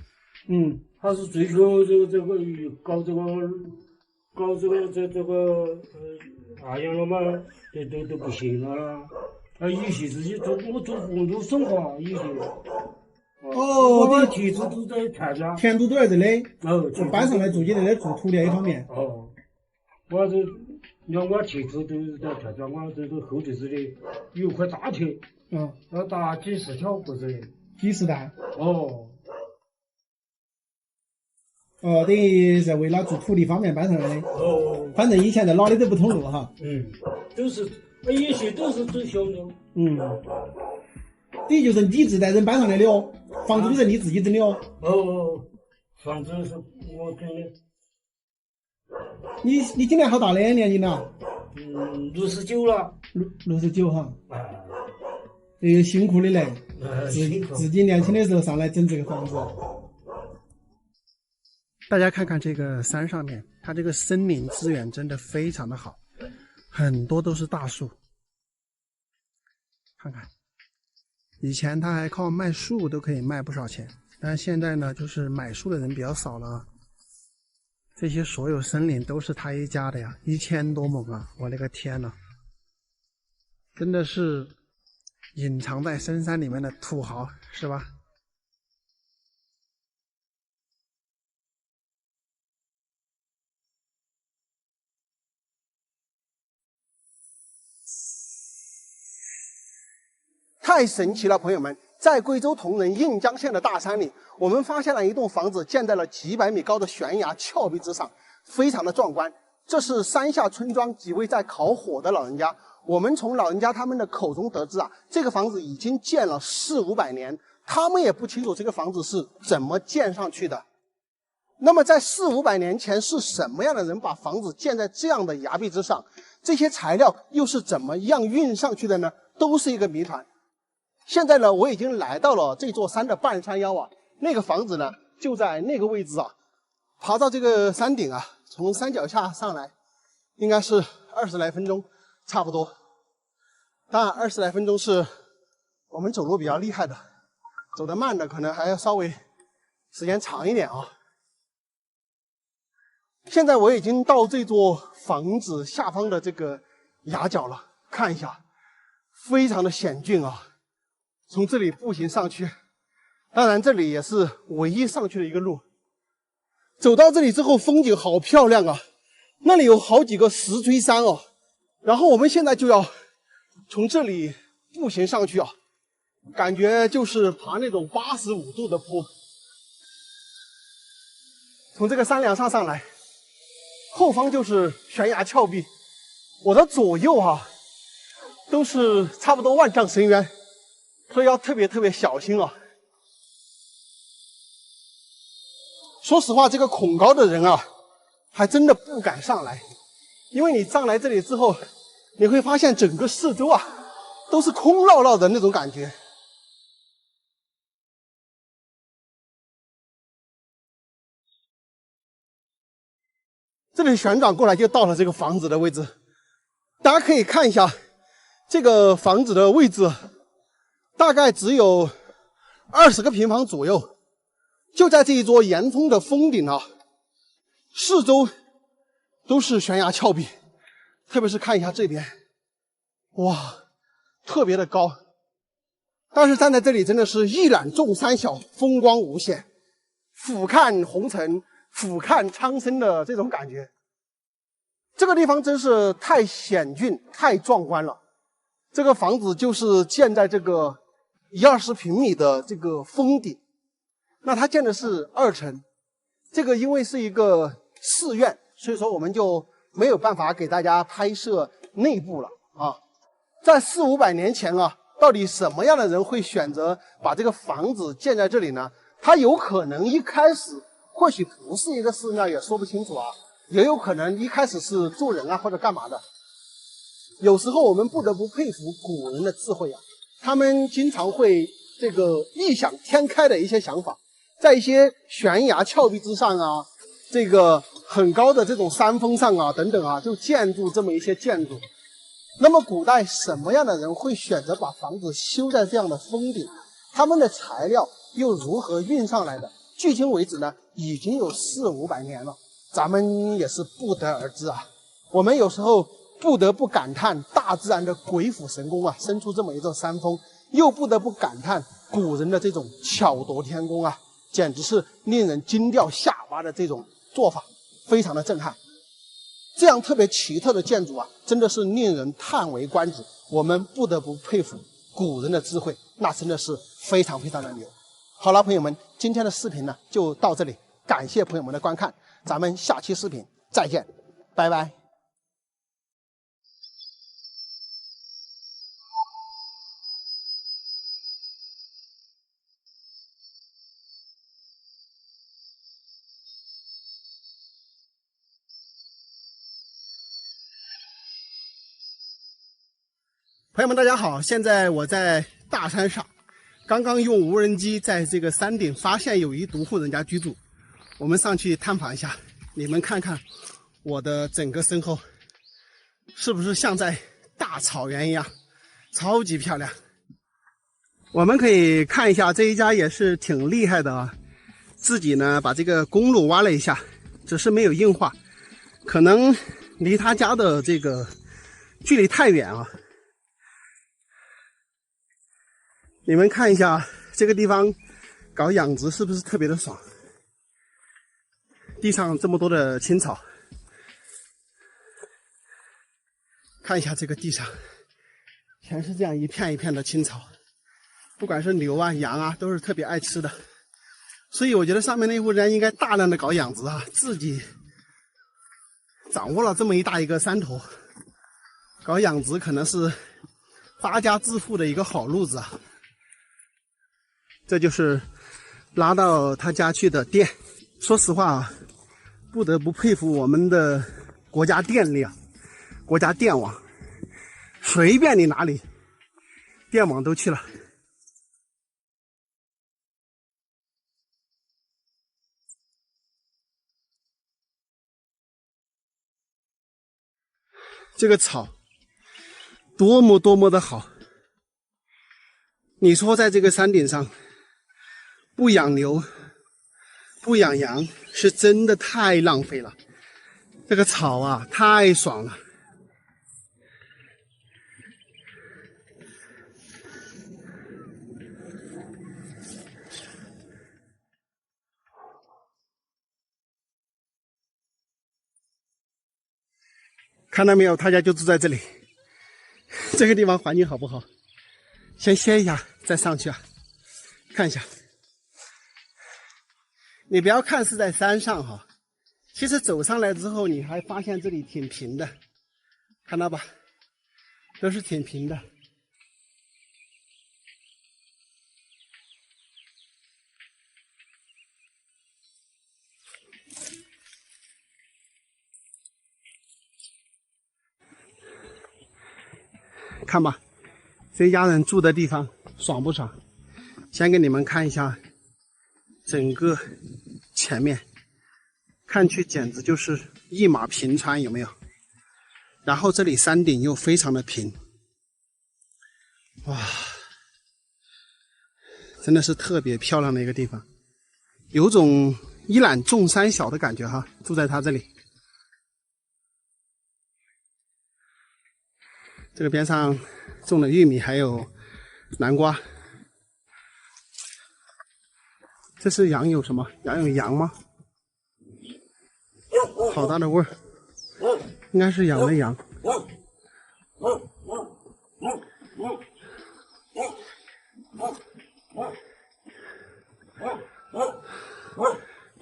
Speaker 3: 他是追求这个搞这个那样了嘛，都不行了。以前自己我做工作生活以前。我田土都在田家。
Speaker 1: 田土都在这里。就搬上来自己在这做土地一方面。
Speaker 3: 我这让我田土都在田家，我这个后头这里有块大田。要打几10条过这。
Speaker 1: 几10担。等于是为了做土地方面搬上来的。反正以前在哪里都不通路哈。
Speaker 3: 都是以前都是走小路。
Speaker 1: 你就是你自带人搬上来的哦，房子都是你自己整的哦。
Speaker 3: 房子是我整的。
Speaker 1: 你今年好大的年纪了
Speaker 3: ？69了。
Speaker 1: 69哈。辛苦的嘞。自己年轻的时候上来整这个房子。大家看看这个山上面，它这个森林资源真的非常的好，很多都是大树。看看，以前他还靠卖树都可以卖不少钱，但现在呢，就是买树的人比较少了啊。这些所有森林都是他一家的呀，1000多亩啊！我的个天呐，真的是隐藏在深山里面的土豪，是吧？太神奇了，朋友们！在贵州铜仁应江县的大山里，我们发现了一栋房子建在了几百米高的悬崖峭壁之上，非常的壮观。这是山下村庄几位在烤火的老人家。我们从老人家他们的口中得知啊，这个房子已经建了400-500年，他们也不清楚这个房子是怎么建上去的。那么在400-500年前是什么样的人把房子建在这样的崖壁之上？这些材料又是怎么样运上去的呢？都是一个谜团。现在呢，我已经来到了这座山的半山腰啊，那个房子呢就在那个位置啊。爬到这个山顶啊，从山脚下上来，应该是20来分钟，差不多。当然，20来分钟是我们走路比较厉害的，走得慢的可能还要稍微时间长一点啊。现在我已经到这座房子下方的这个崖角了，看一下，非常的险峻啊。从这里步行上去，当然这里也是唯一上去的一个路。走到这里之后，风景好漂亮啊，那里有好几个石锥山哦。然后我们现在就要从这里步行上去啊，感觉就是爬那种85度的坡。从这个山梁上来，后方就是悬崖峭壁，我的左右啊都是差不多万丈深渊，所以要特别小心啊。说实话，这个恐高的人啊，还真的不敢上来，因为你上来这里之后，你会发现整个四周啊都是空落落的那种感觉。这里旋转过来就到了这个房子的位置，大家可以看一下这个房子的位置，大概只有20个平方左右。就在这一座岩峰的峰顶啊，四周都是悬崖峭壁，特别是看一下这边，哇，特别的高。但是站在这里真的是一览众山小，风光无限，俯瞰红尘，俯瞰苍生的这种感觉。这个地方真是太险峻，太壮观了。这个房子就是建在这个1-20平米的这个峰顶。那它建的是2层，这个因为是一个寺院，所以说我们就没有办法给大家拍摄内部了啊。在400-500年前啊，到底什么样的人会选择把这个房子建在这里呢？它有可能一开始或许不是一个寺庙，也说不清楚啊，也有可能一开始是住人啊或者干嘛的。有时候我们不得不佩服古人的智慧啊，他们经常会这个异想天开的一些想法。在一些悬崖峭壁之上啊，这个很高的这种山峰上啊，等等啊，就建筑这么一些建筑。那么古代什么样的人会选择把房子修在这样的峰顶？他们的材料又如何运上来的？距今为止呢，已经有400-500年了，咱们也是不得而知啊。我们有时候不得不感叹大自然的鬼斧神工啊，生出这么一座山峰，又不得不感叹古人的这种巧夺天工啊。简直是令人惊掉下巴的这种做法，非常的震撼。这样特别奇特的建筑啊，真的是令人叹为观止。我们不得不佩服古人的智慧，那真的是非常的牛。好了，朋友们，今天的视频呢就到这里，感谢朋友们的观看，咱们下期视频再见，拜拜。朋友们大家好，现在我在大山上，刚刚用无人机在这个山顶发现有一独户人家居住，我们上去探访一下。你们看看我的整个身后，是不是像在大草原一样，超级漂亮。我们可以看一下这一家也是挺厉害的啊，自己呢把这个公路挖了一下，只是没有硬化，可能离他家的这个距离太远啊。你们看一下这个地方搞养殖是不是特别的爽？地上这么多的青草，看一下这个地上全是这样一片一片的青草，不管是牛啊羊啊都是特别爱吃的。所以我觉得上面那户人应该大量的搞养殖啊，自己掌握了这么一大一个山头，搞养殖可能是发家致富的一个好路子啊。这就是拉到他家去的电，说实话啊，不得不佩服我们的国家电力啊，国家电网，随便你哪里，电网都去了。这个草多么的好，你说在这个山顶上不养牛不养羊是真的太浪费了，这个草啊太爽了。看到没有，他家就住在这里。这个地方环境好不好？先歇一下再上去啊，看一下。你不要看是在山上哈，其实走上来之后你还发现这里挺平的，看到吧，都是挺平的。看吧，这一家人住的地方爽不爽？先给你们看一下整个前面，看去简直就是一马平川，有没有？然后这里山顶又非常的平，哇，真的是特别漂亮的一个地方，有种一览众山小的感觉哈。住在他这里，这个边上种了玉米，还有南瓜。这是羊有什么？羊有羊吗？好大的味儿，应该是养的羊。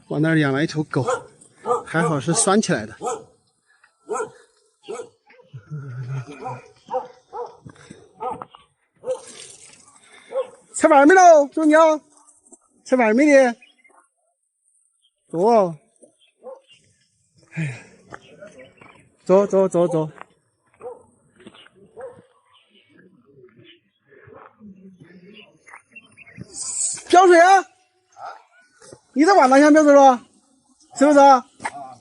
Speaker 1: 我那儿养了一头狗，还好是拴起来的。吃饭没喽，猪妞？吃饭没的？走。哎呀，走。飘水啊！你在晚上想飘水了？是不是？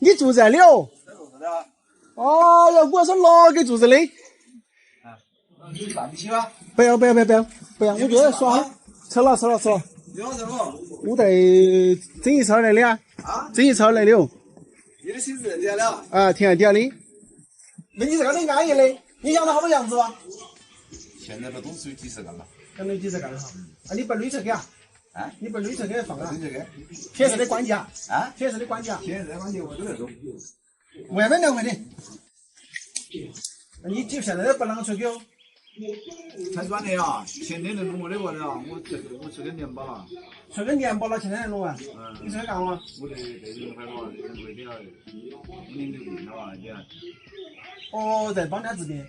Speaker 1: 你住这里哦？哦哟，我说哪个住这里？
Speaker 4: 你饭不起吗？
Speaker 1: 不要，我觉得爽。吃了。
Speaker 4: 你要什么？
Speaker 1: 我得蒸一车来的啊。蒸一车来的哦。
Speaker 4: 你的心是这样的。
Speaker 1: 啊，挺屌的。
Speaker 4: 那你这个挺安逸的，你养了好多羊子吧？现在都属于几十干了。
Speaker 1: 养了几十干了哈。啊，你把绿色给啊？
Speaker 4: 啊？
Speaker 1: 你把绿色给放啊？
Speaker 4: 绿色给。
Speaker 1: 铁色的关机啊？
Speaker 4: 啊？
Speaker 1: 铁色的关机啊？
Speaker 4: 铁色的关机我都在做。
Speaker 1: 外面2块钱。你就现在不啷个出去哦？
Speaker 4: 才转的呀，前天就弄我的过的啊，我吃个年包了。
Speaker 1: 吃个年包了，前天才弄啊？你吃干嘛？
Speaker 4: 我这人还嘛，这人为了5年的病了嘛，你看。
Speaker 1: 哦，在帮家治病。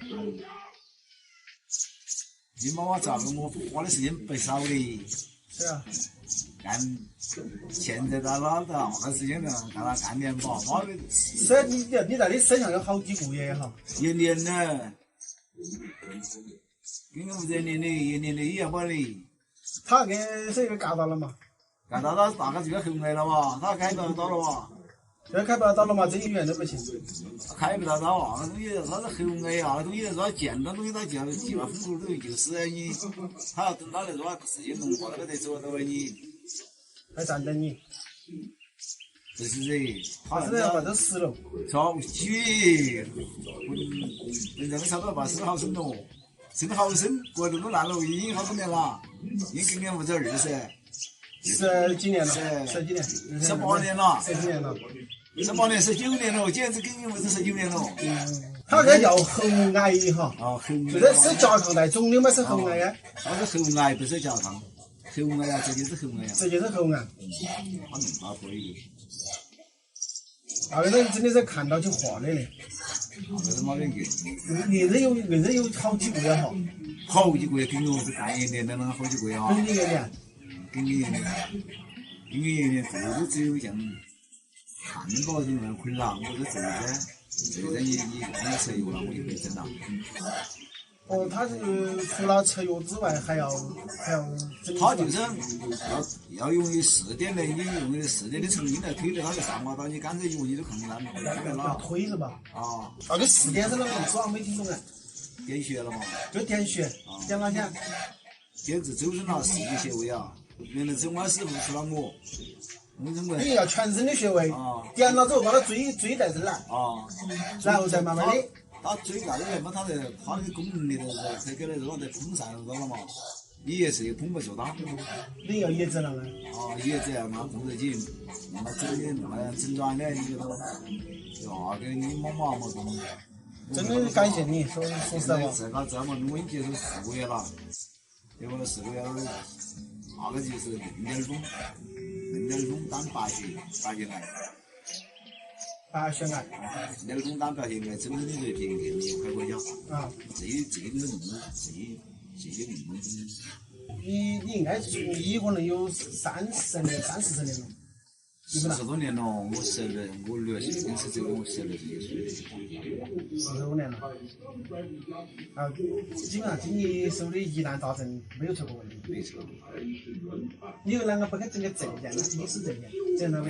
Speaker 4: 你妈妈咋个我花的时间不少的。
Speaker 1: 是啊。
Speaker 4: 干，现在到哪个时间了？干干年包，妈的。
Speaker 1: 是你在你身上有好几个月哈。
Speaker 4: 1年了。跟我们这1年的一样吧的。
Speaker 1: 他跟谁给干到了嘛？
Speaker 4: 干到他大概就要后来了哇，他开不到了哇。
Speaker 1: 这开不到了嘛，这一元都不行。
Speaker 4: 开不到啊，那东西他是后来啊，那东西说见到东西他就计划风口头就是你，他要等他来说把事情弄好了再走到你。
Speaker 1: 还站等你。
Speaker 4: 这是这，
Speaker 1: 他现在要把这死了。
Speaker 4: 超巨，人家都差不多80毫升了，10毫升，国度都烂了，已经好多年了，已经今年52噻。
Speaker 1: 十几年了，18年了。
Speaker 4: 18年了，18年19年了，简直跟你们这19年了。
Speaker 1: 他这叫喉癌哈。
Speaker 4: 哦，喉癌。
Speaker 1: 这是甲亢带肿瘤吗？是喉癌呀？
Speaker 4: 那是喉癌，不是甲亢。喉癌呀，这就是喉癌呀。
Speaker 1: 这就是喉癌。
Speaker 4: 那可以的。
Speaker 1: 那个人真的是看到就化的嘞。
Speaker 4: 这是嘛的个？
Speaker 1: 人有好几个月哈。
Speaker 4: 好几个月，跟我是干1年的那好几个月啊。
Speaker 1: 跟你1年。
Speaker 4: 跟你1年，跟你1年，这都只有像看不到人困了，我说这个你吃药了，我就可以整了。
Speaker 1: 哦，他这个除了吃药之外，还要整。
Speaker 4: 他就是要用你4点的，你用你4点的成因来推着他的上滑道，你干脆用你都抗难了。
Speaker 1: 推是吧？
Speaker 4: 啊，
Speaker 1: 那个4点是啷个做？没听懂哎。
Speaker 4: 点穴了嘛？
Speaker 1: 就点穴，点哪些？
Speaker 4: 点治周身了4个穴位啊。原来中医师傅说了
Speaker 1: 你要全身的穴位，点了之后把它椎带正来，然后再慢慢的。
Speaker 4: 他椎带正来嘛，他的功能里头可以给他肉在膨散了嘛，你也是捧不住他。
Speaker 1: 你要也这样啊？
Speaker 4: 也这样嘛，控制紧，让他整软的，你觉得？呀，给你妈嘛东西。
Speaker 1: 真的感谢你，说实在话。
Speaker 4: 这么我已经接受4个月了，结果4个月那个就是硬中单白血癌。
Speaker 1: 白血癌。
Speaker 4: 硬中单白血癌，整体的水平500块钱。啊。这个你
Speaker 1: 应该做医可能有30年了。
Speaker 4: 40多年了，我60岁跟是这个我12几岁。
Speaker 1: 45年了。啊，基本上经你手的疑难杂症没有出过问题。
Speaker 4: 没错。
Speaker 1: 你有啷个不给整个证件？医师证件，整了没？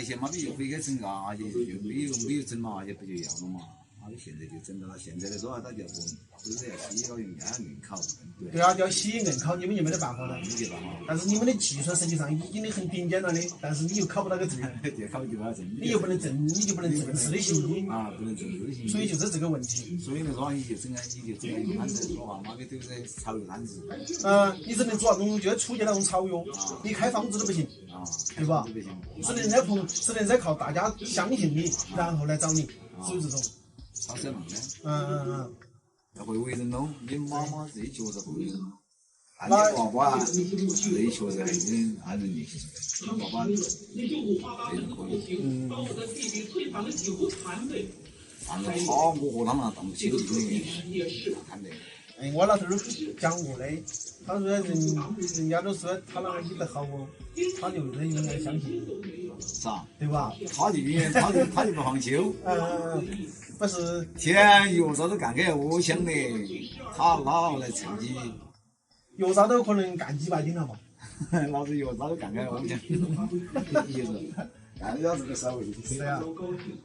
Speaker 4: 以前嘛没有可以给整啊，就没有整嘛，也不就要了嘛。现在就整到了，现在的说大家就是要西医要用硬考。
Speaker 1: 对啊，要西医硬考，你们就没得办法了。但是你们的技术实际上已经很顶尖了的，但是你又考不到个证，你又不能证，你就不能正式的行医
Speaker 4: 啊，不能正式的行医。
Speaker 1: 所以就是这个问题。
Speaker 4: 所以那说你就整个单子，说嘛，妈给都是草药单子。
Speaker 1: 你只能做那种就是初级那种草药，你开方子都不行，对吧？只能再靠大家相信你，然后来找你，属于这种。
Speaker 4: 他是弄的。要会为人弄，你妈妈这确实会为人弄。你爸爸这确实还是按人力气。爸爸这人可以。但是我和他们当不起的看得。
Speaker 1: 我老头儿讲过的，他说人家都说他那个医得好哦，他就永远相信。
Speaker 4: 啥？
Speaker 1: 对吧？
Speaker 4: 他就不放弃。
Speaker 1: 不是
Speaker 4: 天有啥子干给我想的，他来成绩。
Speaker 1: 有啥都可能干几百斤了嘛。
Speaker 4: 老子有啥都干给我想。干掉这个社会。
Speaker 1: 是啊，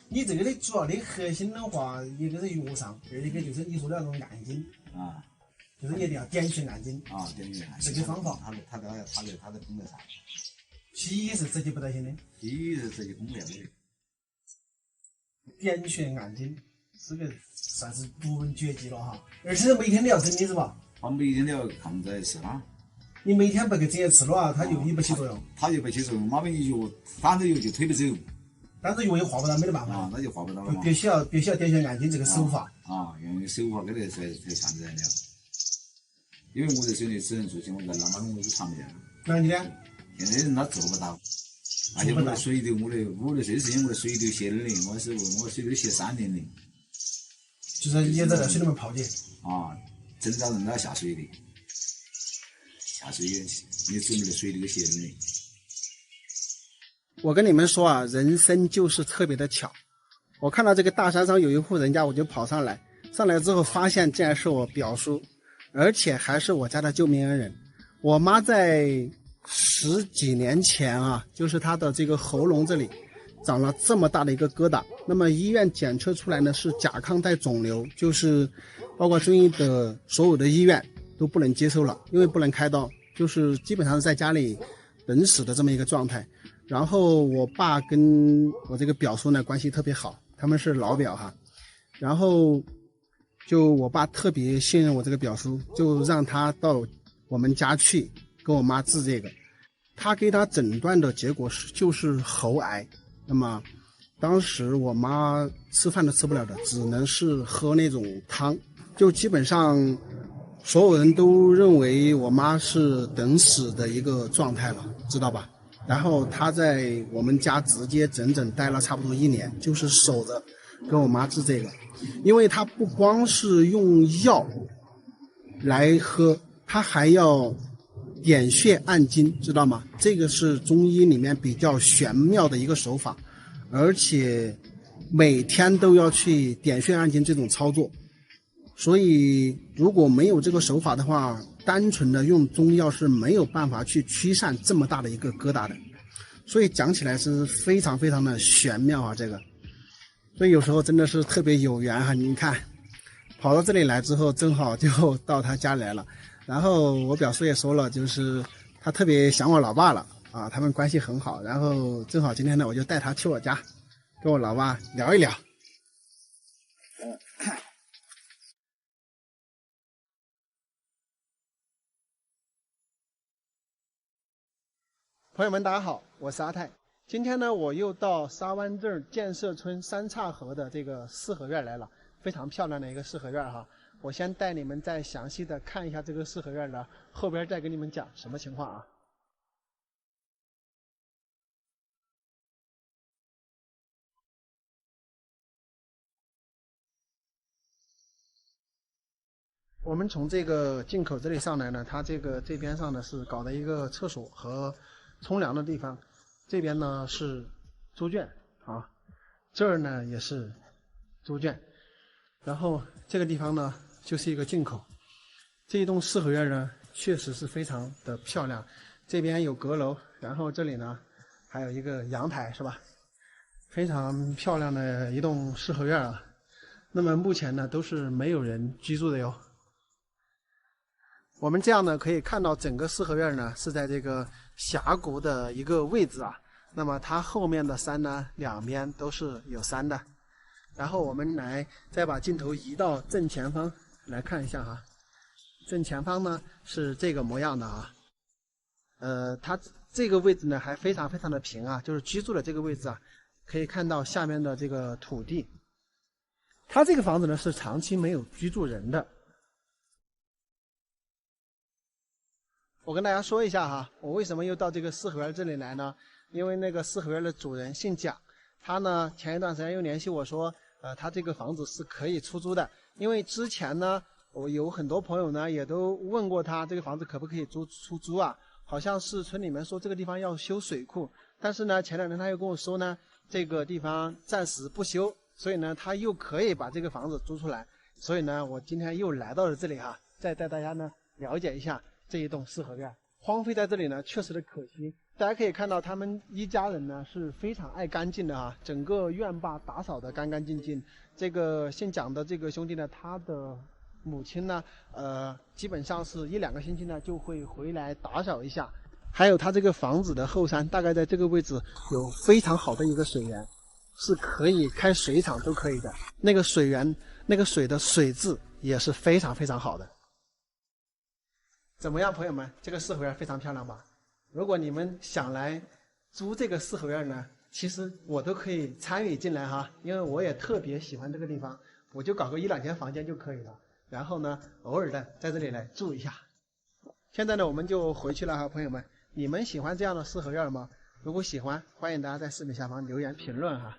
Speaker 1: 你这个的主要的核心的话，一个是药上，二一个就是你说的那种按筋啊，就是你一定要点穴按筋啊，点穴按筋。这个方法，
Speaker 4: 他的功能啥？
Speaker 1: 西医是直接不得行的。
Speaker 4: 西医是直接攻不了的。
Speaker 1: 点穴按筋是个算是独门绝技了哈，而且每天都要整的是吧？
Speaker 4: 他每天都要抗在吃啦。
Speaker 1: 你每天不给整些吃了啊，它就不起作用。
Speaker 4: 它就不起作用，马上药反正药就推不走。
Speaker 1: 但是药也化不到，没得办法。
Speaker 4: 啊，那就化不到了嘛。
Speaker 1: 必须要点穴按筋这个手法。
Speaker 4: 用手法给它才上得了。因为我这手里只能做起，我在那么我就尝不了。
Speaker 1: 那你呢？
Speaker 4: 现在人他做不到。而且我的水头，我的这是因为我的水头卸的零，我水头卸3年零。
Speaker 1: 就是也在水里面泡的。
Speaker 4: 真找人家下水的。下水也准备的水这个鞋子里。
Speaker 1: 我跟你们说啊，人生就是特别的巧。我看到这个大山上有一户人家，我就跑上来之后发现竟然是我表叔，而且还是我家的救命恩人。我妈在10几年前啊，就是她的这个喉咙这里长了这么大的一个疙瘩，那么医院检测出来呢是甲亢带肿瘤，就是包括中医的所有的医院都不能接受了，因为不能开刀，就是基本上是在家里等死的这么一个状态。然后我爸跟我这个表叔呢关系特别好，他们是老表哈。然后就我爸特别信任我这个表叔，就让他到我们家去跟我妈治这个。他给他诊断的结果就是喉癌。那么当时我妈吃饭都吃不了的，只能是喝那种汤，就基本上所有人都认为我妈是等死的一个状态了，知道吧？然后她在我们家直接整整待了差不多1年，就是守着跟我妈治这个。因为她不光是用药来喝，她还要点穴按筋，知道吗？这个是中医里面比较玄妙的一个手法。而且每天都要去点穴按筋这种操作。所以如果没有这个手法的话，单纯的用中药是没有办法去驱散这么大的一个疙瘩的。所以讲起来是非常非常的玄妙啊，这个。所以有时候真的是特别有缘哈，你看跑到这里来之后，正好就到他家来了。然后我表叔也说了，就是他特别想我老爸了啊，他们关系很好。然后正好今天呢，我就带他去我家，跟我老爸聊一聊。朋友们，大家好，我是阿泰。今天呢，我又到沙湾镇建设村三岔河的这个四合院来了，非常漂亮的一个四合院哈。我先带你们再详细的看一下这个四合院呢，后边再跟你们讲什么情况啊。我们从这个进口这里上来呢，它这边上呢是搞的一个厕所和冲凉的地方，这边呢是猪圈啊，这儿呢也是猪圈，然后这个地方呢就是一个进口。这一栋四合院呢确实是非常的漂亮，这边有阁楼，然后这里呢还有一个阳台，是吧？非常漂亮的一栋四合院啊。那么目前呢都是没有人居住的哟。我们这样呢可以看到整个四合院呢是在这个峡谷的一个位置啊。那么它后面的山呢两边都是有山的。然后我们来再把镜头移到正前方来看一下哈。正前方呢是这个模样的啊。它这个位置呢还非常非常的平啊，就是居住的这个位置啊，可以看到下面的这个土地。它这个房子呢是长期没有居住人的。我跟大家说一下哈，我为什么又到这个四合院这里来呢？因为那个四合院的主人姓蒋，他呢前一段时间又联系我说，他这个房子是可以出租的。因为之前呢，我有很多朋友呢也都问过他这个房子可不可以出租啊？好像是村里面说这个地方要修水库，但是呢前两天他又跟我说呢，这个地方暂时不修，所以呢他又可以把这个房子租出来。所以呢我今天又来到了这里哈，再带大家呢了解一下这一栋四合院。荒废在这里呢确实的可惜。大家可以看到他们一家人呢是非常爱干净的啊，整个院坝打扫的干干净净。这个姓蒋的这个兄弟呢，他的母亲呢基本上是1-2个星期呢就会回来打扫一下。还有他这个房子的后山大概在这个位置有非常好的一个水源，是可以开水厂都可以的。那个水源那个水的水质也是非常非常好的。怎么样朋友们，这个四合院非常漂亮吧？如果你们想来租这个四合院呢，其实我都可以参与进来哈，因为我也特别喜欢这个地方，我就搞个1-2间房间就可以了。然后呢偶尔的在这里来住一下。现在呢我们就回去了哈，朋友们，你们喜欢这样的四合院吗？如果喜欢，欢迎大家在视频下方留言评论哈。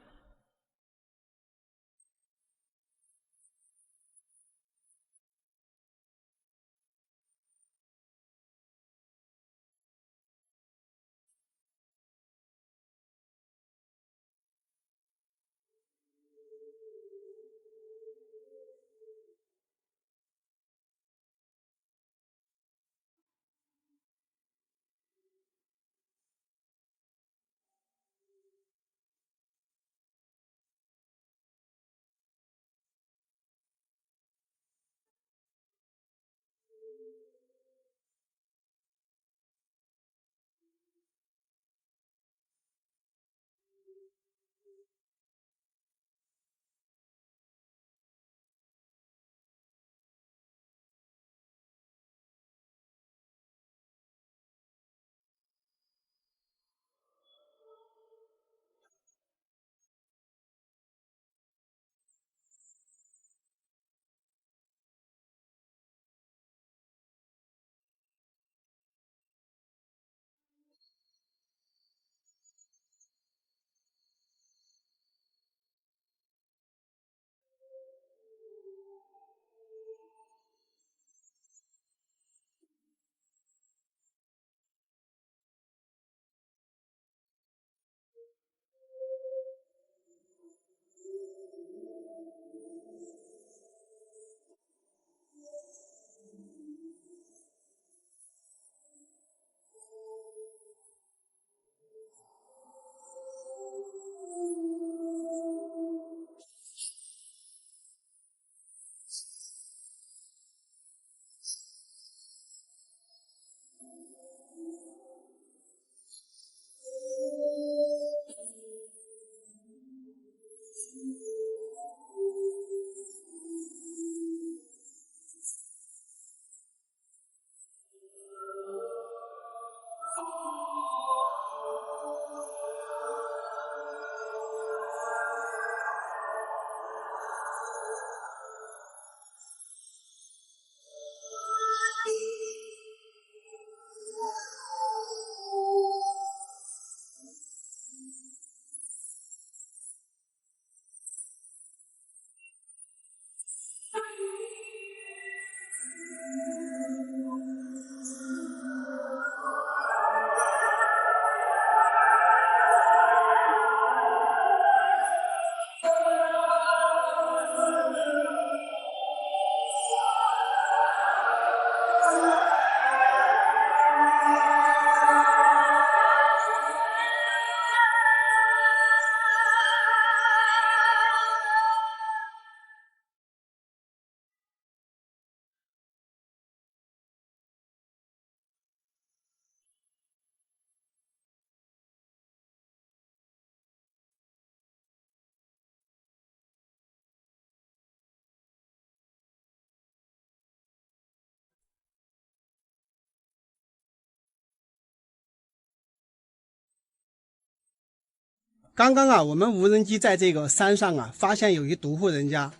Speaker 1: 刚刚啊，我们无人机在这个山上啊，发现有一独户人家，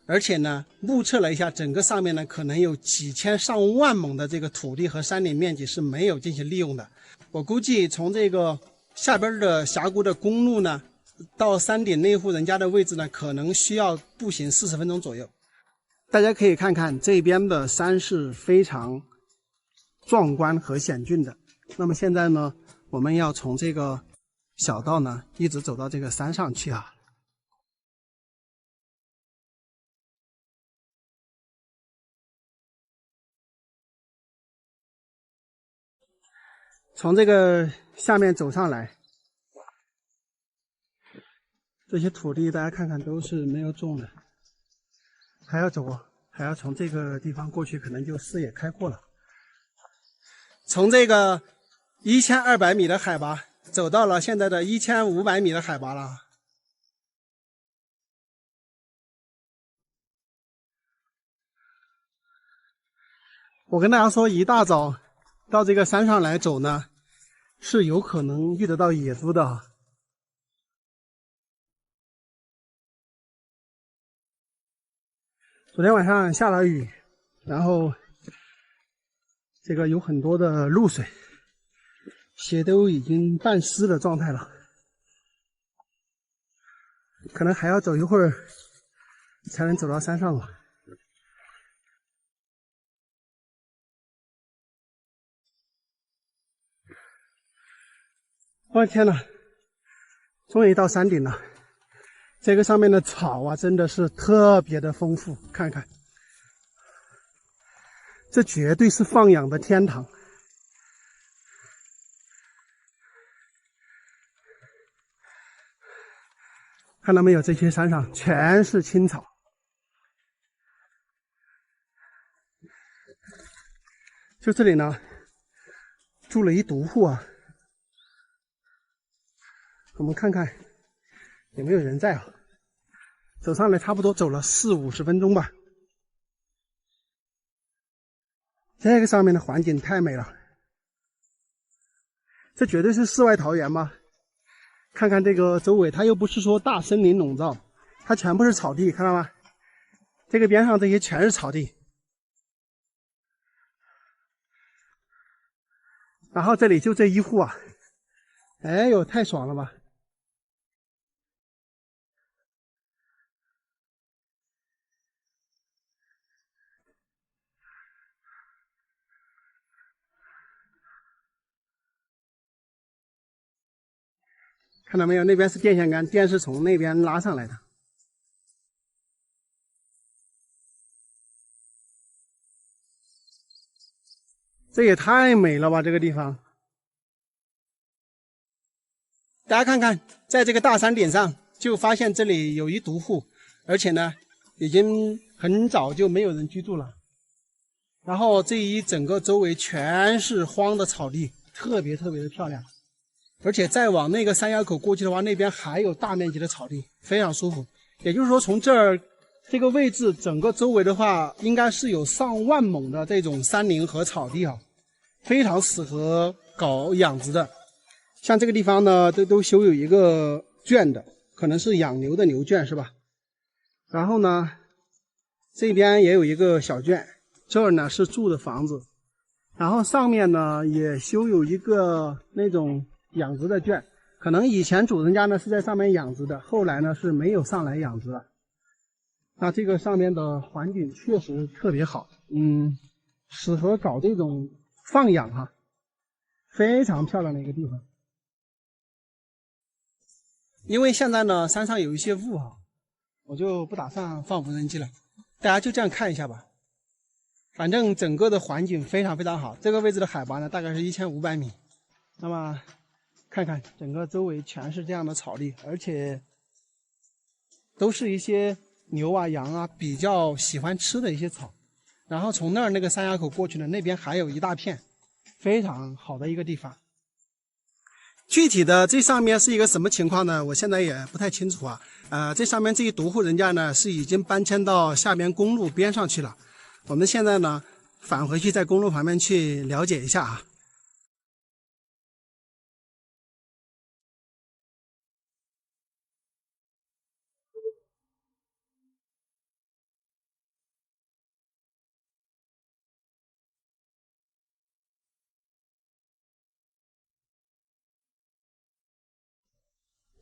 Speaker 1: 而且呢，目测了一下，整个上面呢，可能有几千上万亩的这个土地和山林面积是没有进行利用的。我估计从这个下边的峡谷的公路呢，到山顶那户人家的位置呢，可能需要步行40分钟左右。大家可以看看这边的山是非常壮观和险峻的。那么现在呢，我们要从这个小道呢，一直走到这个山上去啊。从这个下面走上来，这些土地大家看看都是没有种的，还要走，还要从这个地方过去，可能就视野开阔了。从这个1200米的海拔走到了现在的1500米的海拔了。我跟大家说，一大早到这个山上来走呢，是有可能遇得到野猪的。昨天晚上下了雨，然后这个有很多的露水，鞋都已经半湿的状态了，可能还要走一会儿才能走到山上了。我的天哪，终于到山顶了！这个上面的草啊，真的是特别的丰富，看看，这绝对是放养的天堂。看到没有？这些山上全是青草。就这里呢，住了一独户啊。我们看看有没有人在啊？走上来差不多走了40-50分钟吧。这个上面的环境太美了，这绝对是世外桃源嘛！看看这个周围，它又不是说大森林笼罩，它全部是草地，看到吗？这个边上这些全是草地。然后这里就这一户啊，哎呦，太爽了吧！看到没有？那边是电线杆，电是从那边拉上来的。这也太美了吧！这个地方，大家看看，在这个大山顶上就发现这里有一独户，而且呢，已经很早就没有人居住了。然后这一整个周围全是荒的草地，特别的漂亮。而且再往那个山崖口过去的话，那边还有大面积的草地，非常舒服。也就是说，从这儿这个位置，整个周围的话，应该是有上万亩的这种山林和草地啊，非常适合搞养殖的。像这个地方呢，都修有一个圈的，可能是养牛的牛圈是吧？然后呢，这边也有一个小圈，这儿呢是住的房子，然后上面呢也修有一个那种养殖的圈。可能以前主人家呢是在上面养殖的，后来呢是没有上来养殖了。那这个上面的环境确实特别好，适合搞这种放养哈，非常漂亮的一个地方。因为现在呢山上有一些雾哈，我就不打算放无人机了，大家就这样看一下吧。反正整个的环境非常非常好，这个位置的海拔呢大概是1500米。那么看看整个周围全是这样的草地，而且都是一些牛啊羊啊比较喜欢吃的一些草。然后从那儿那个山崖口过去呢，那边还有一大片非常好的一个地方。具体的这上面是一个什么情况呢？我现在也不太清楚啊。这上面这一独户人家呢是已经搬迁到下边公路边上去了。我们现在呢返回去在公路旁边去了解一下啊。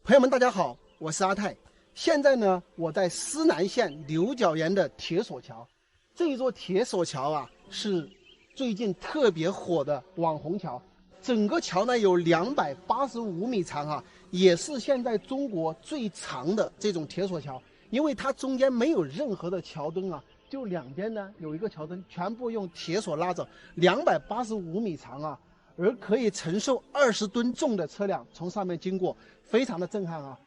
Speaker 1: 朋友们，大家好，我是阿泰。现在呢，我在思南县牛角岩的铁索桥。这一座铁索桥啊，是最近特别火的网红桥。整个桥呢有285米长啊，也是现在中国最长的这种铁索桥。因为它中间没有任何的桥墩啊，就两边呢有一个桥墩，全部用铁索拉着，285米长啊。而可以承受20吨重的车辆从上面经过，非常的震撼啊！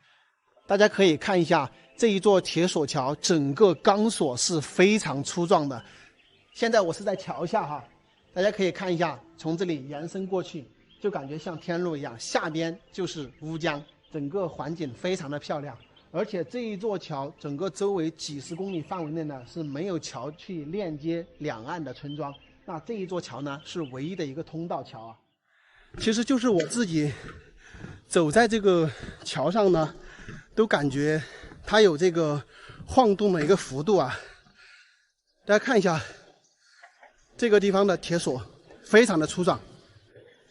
Speaker 1: 大家可以看一下这一座铁索桥，整个钢索是非常粗壮的。现在我是在桥下哈，大家可以看一下，从这里延伸过去，就感觉像天路一样，下边就是乌江，整个环境非常的漂亮。而且这一座桥整个周围几10公里范围内呢是没有桥去链接两岸的村庄。那这一座桥呢是唯一的一个通道桥啊。其实就是我自己走在这个桥上呢，都感觉它有这个晃动的一个幅度啊。大家看一下这个地方的铁索非常的粗壮，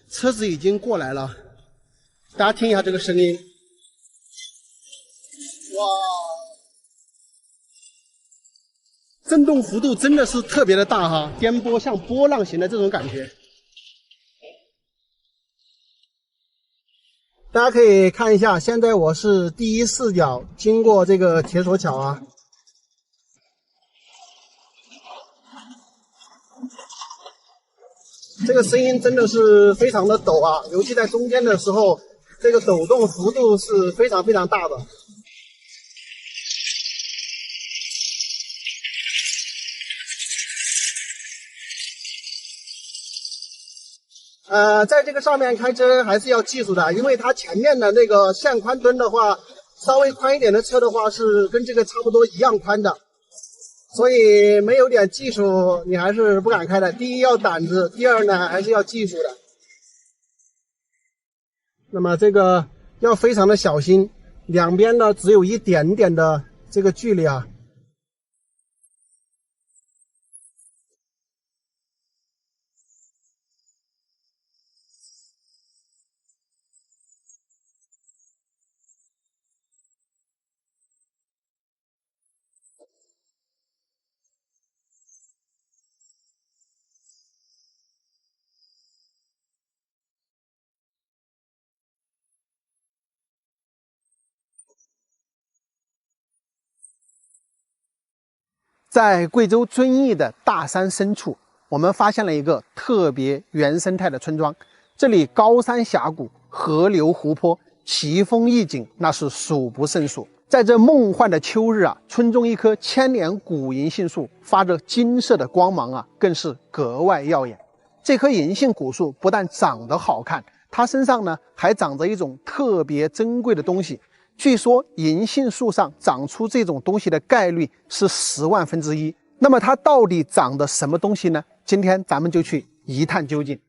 Speaker 1: 车子已经过来了，大家听一下这个声音，哇，震动幅度真的是特别的大哈，颠簸像波浪形的这种感觉。大家可以看一下，现在我是第一视角经过这个铁索桥啊，这个声音真的是非常的陡啊，尤其在中间的时候，这个抖动幅度是非常非常大的。在这个上面开车还是要技术的，因为它前面的那个线宽墩的话，稍微宽一点的车的话是跟这个差不多一样宽的，所以没有点技术你还是不敢开的。第一要胆子，第二呢还是要技术的。那么这个要非常的小心，两边呢只有一点点的这个距离啊。在贵州遵义的大山深处，我们发现了一个特别原生态的村庄。这里高山峡谷、河流湖泊、奇峰异景，那是数不胜数。在这梦幻的秋日啊，村中一棵千年古银杏树发着金色的光芒啊，更是格外耀眼。这棵银杏古树不但长得好看，它身上呢还长着一种特别珍贵的东西。据说银杏树上长出这种东西的概率是10万分之一。那么它到底长的什么东西呢？今天咱们就去一探究竟。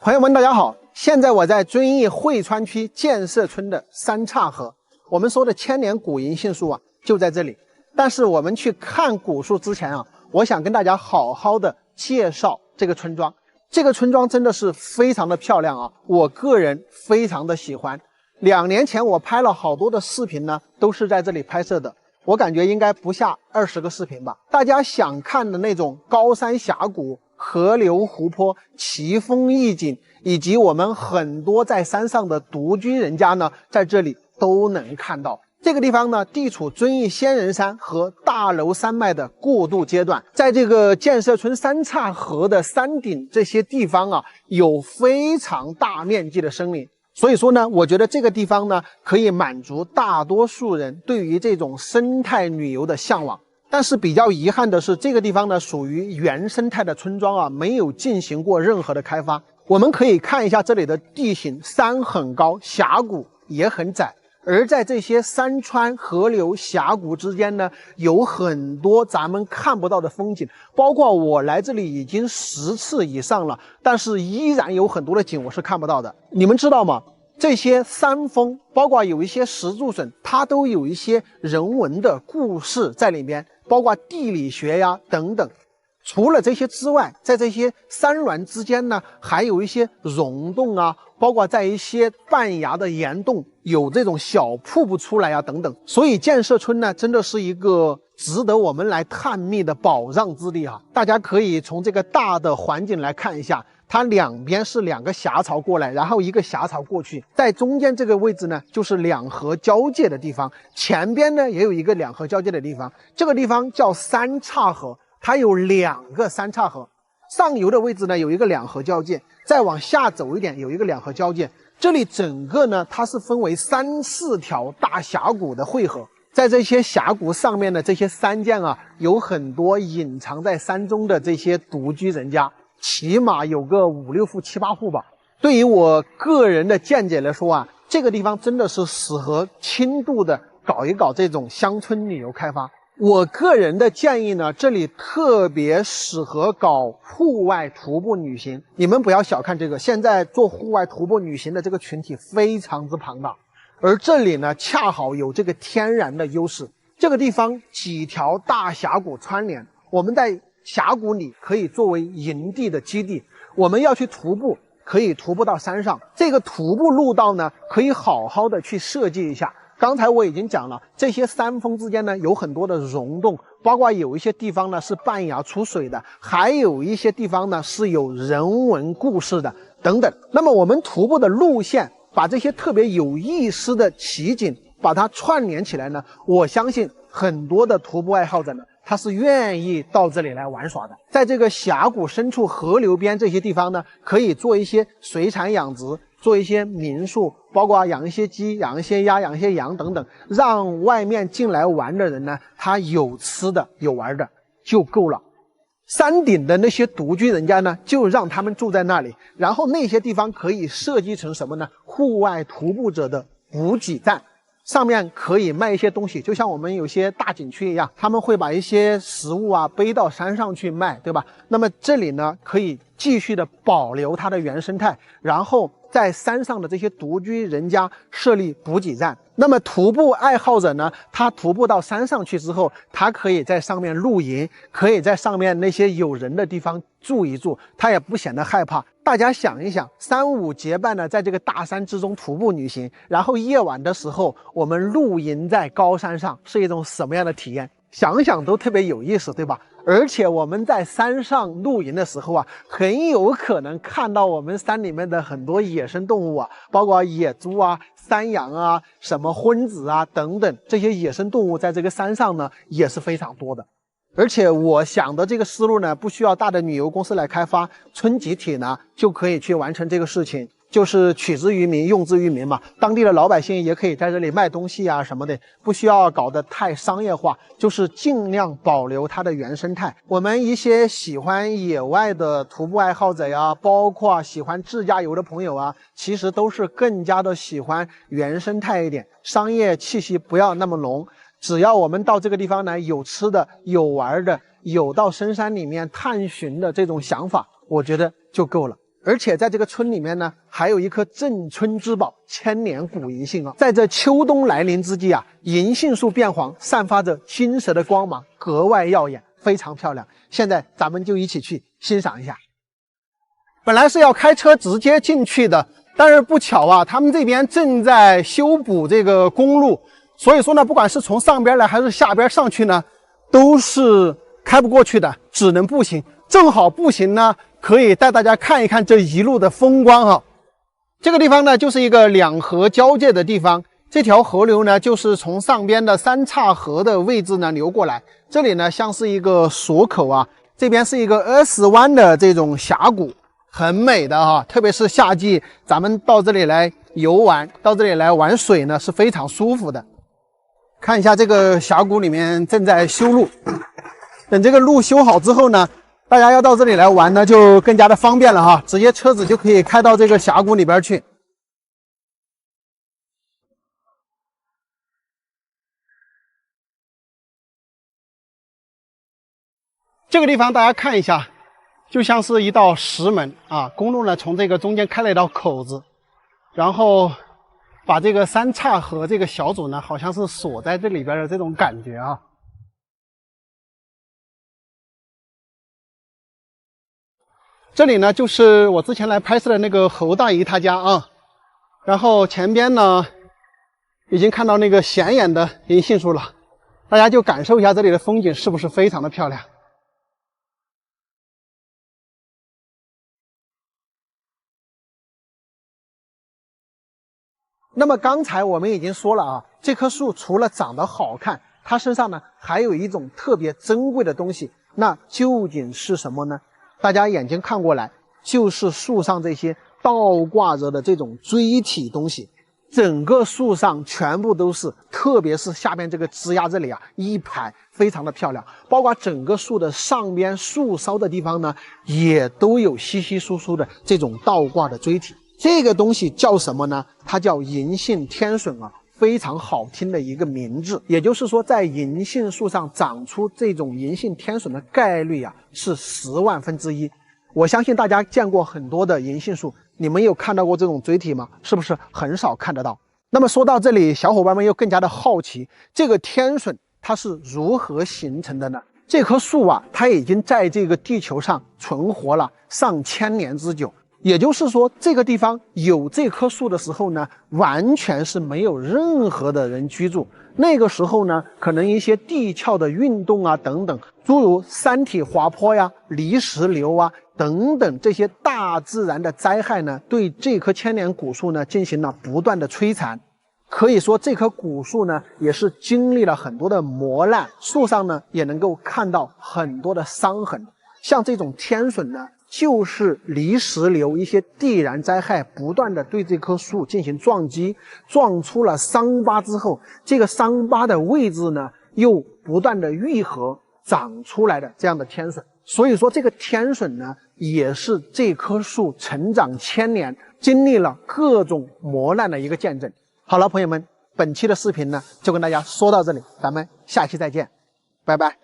Speaker 1: 朋友们，大家好！现在我在遵义汇川区建设村的三岔河，我们说的千年古银杏树啊，就在这里。但是我们去看古树之前啊，我想跟大家好好的介绍这个村庄。这个村庄真的是非常的漂亮啊，我个人非常的喜欢。2年前我拍了好多的视频呢，都是在这里拍摄的。我感觉应该不下20个视频吧。大家想看的那种高山峡谷、河流、湖泊、奇峰异景，以及我们很多在山上的独居人家呢，在这里都能看到。这个地方呢，地处遵义仙人山和大娄山脉的过渡阶段，在这个建设村三岔河的山顶这些地方啊，有非常大面积的森林。所以说呢，我觉得这个地方呢，可以满足大多数人对于这种生态旅游的向往。但是比较遗憾的是，这个地方呢属于原生态的村庄啊，没有进行过任何的开发。我们可以看一下这里的地形，山很高，峡谷也很窄，而在这些山川、河流、峡谷之间呢，有很多咱们看不到的风景。包括我来这里已经10次以上了，但是依然有很多的景我是看不到的。你们知道吗？这些山峰，包括有一些石柱笋，它都有一些人文的故事在里面，包括地理学呀等等。除了这些之外，在这些山峦之间呢，还有一些溶洞啊，包括在一些半崖的岩洞有这种小瀑布出来啊等等。所以建设村呢，真的是一个值得我们来探秘的宝藏之地啊！大家可以从这个大的环境来看一下，它两边是2个峡槽过来，然后一个峡槽过去，在中间这个位置呢，就是2河交界的地方，前边呢也有一个2河交界的地方，这个地方叫三岔河。它有2个三岔河，上游的位置呢有一个2河交界，再往下走一点有一个2河交界。这里整个呢它是分为3、4条大峡谷的汇合，在这些峡谷上面的这些山涧啊，有很多隐藏在山中的这些独居人家，起码有个5、6户、7、8户吧。对于我个人的见解来说啊，这个地方真的是适合轻度的搞一搞这种乡村旅游开发。我个人的建议呢，这里特别适合搞户外徒步旅行。你们不要小看这个，现在做户外徒步旅行的这个群体非常之庞大，而这里呢，恰好有这个天然的优势。这个地方几条大峡谷串联，我们在峡谷里可以作为营地的基地。我们要去徒步，可以徒步到山上。这个徒步路道呢，可以好好的去设计一下。刚才我已经讲了，这些山峰之间呢有很多的溶洞，包括有一些地方呢是半崖出水的，还有一些地方呢是有人文故事的等等。那么我们徒步的路线，把这些特别有意思的奇景把它串联起来呢，我相信很多的徒步爱好者呢，他是愿意到这里来玩耍的。在这个峡谷深处、河流边这些地方呢，可以做一些水产养殖，做一些民宿，包括养一些鸡、养一些鸭、养一些羊等等，让外面进来玩的人呢，他有吃的有玩的就够了。山顶的那些独居人家呢，就让他们住在那里，然后那些地方可以设计成什么呢？户外徒步者的补给站。上面可以卖一些东西，就像我们有些大景区一样，他们会把一些食物啊背到山上去卖，对吧？那么这里呢，可以继续的保留它的原生态，然后在山上的这些独居人家设立补给站。那么徒步爱好者呢，他徒步到山上去之后，他可以在上面露营，可以在上面那些有人的地方住一住，他也不显得害怕。大家想一想，3、5结伴呢，在这个大山之中徒步旅行，然后夜晚的时候我们露营在高山上，是一种什么样的体验？想想都特别有意思，对吧？而且我们在山上露营的时候啊，很有可能看到我们山里面的很多野生动物啊，包括野猪啊、山羊啊、什么昏子啊等等，这些野生动物在这个山上呢也是非常多的。而且我想的这个思路呢，不需要大的旅游公司来开发，村集体呢就可以去完成这个事情，就是取之于民，用之于民嘛。当地的老百姓也可以在这里卖东西啊什么的，不需要搞得太商业化，就是尽量保留它的原生态。我们一些喜欢野外的徒步爱好者呀，包括喜欢自驾游的朋友啊，其实都是更加的喜欢原生态一点，商业气息不要那么浓。只要我们到这个地方来，有吃的有玩的，有到深山里面探寻的这种想法，我觉得就够了。而且在这个村里面呢，还有一棵镇村之宝千年古银杏啊。在这秋冬来临之际啊，银杏树变黄，散发着金色的光芒，格外耀眼，非常漂亮。现在咱们就一起去欣赏一下。本来是要开车直接进去的，但是不巧啊，他们这边正在修补这个公路，所以说呢，不管是从上边来还是下边上去呢，都是开不过去的，只能步行。正好步行呢，可以带大家看一看这一路的风光哈。这个地方呢，就是一个两河交界的地方。这条河流呢，就是从上边的三岔河的位置呢流过来。这里呢，像是一个锁口啊，这边是一个20湾的这种峡谷，很美的哈。特别是夏季，咱们到这里来游玩，到这里来玩水呢，是非常舒服的。看一下这个峡谷里面正在修路，等这个路修好之后呢，大家要到这里来玩呢，就更加的方便了哈，直接车子就可以开到这个峡谷里边去。这个地方大家看一下，就像是一道石门啊，公路呢从这个中间开了一道口子，然后把这个三岔河这个小组呢，好像是锁在这里边的这种感觉啊。这里呢，就是我之前来拍摄的那个侯大姨她家啊。然后前边呢，已经看到那个显眼的银杏树了，大家就感受一下这里的风景是不是非常的漂亮。那么刚才我们已经说了啊，这棵树除了长得好看，它身上呢还有一种特别珍贵的东西，那究竟是什么呢？大家眼睛看过来，就是树上这些倒挂着的这种锥体东西，整个树上全部都是，特别是下边这个枝桠这里啊，一排非常的漂亮，包括整个树的上边树梢的地方呢，也都有稀稀疏疏的这种倒挂的锥体。这个东西叫什么呢？它叫银杏天笋啊，非常好听的一个名字。也就是说，在银杏树上长出这种银杏天笋的概率啊，是10万分之一。我相信大家见过很多的银杏树，你们有看到过这种锥体吗？是不是很少看得到？那么说到这里，小伙伴们又更加的好奇，这个天笋它是如何形成的呢？这棵树啊，它已经在这个地球上存活了上千年之久。也就是说，这个地方有这棵树的时候呢，完全是没有任何的人居住。那个时候呢，可能一些地壳的运动啊等等，诸如山体滑坡呀、泥石流啊等等这些大自然的灾害呢，对这棵千年古树呢进行了不断的摧残。可以说，这棵古树呢也是经历了很多的磨难，树上呢也能够看到很多的伤痕。像这种天笋呢，就是泥石流一些地燃灾害不断的对这棵树进行撞击，撞出了伤疤之后，这个伤疤的位置呢又不断的愈合长出来的这样的天笋。所以说这个天笋呢也是这棵树成长千年经历了各种磨难的一个见证。好了，朋友们，本期的视频呢就跟大家说到这里，咱们下期再见，拜拜。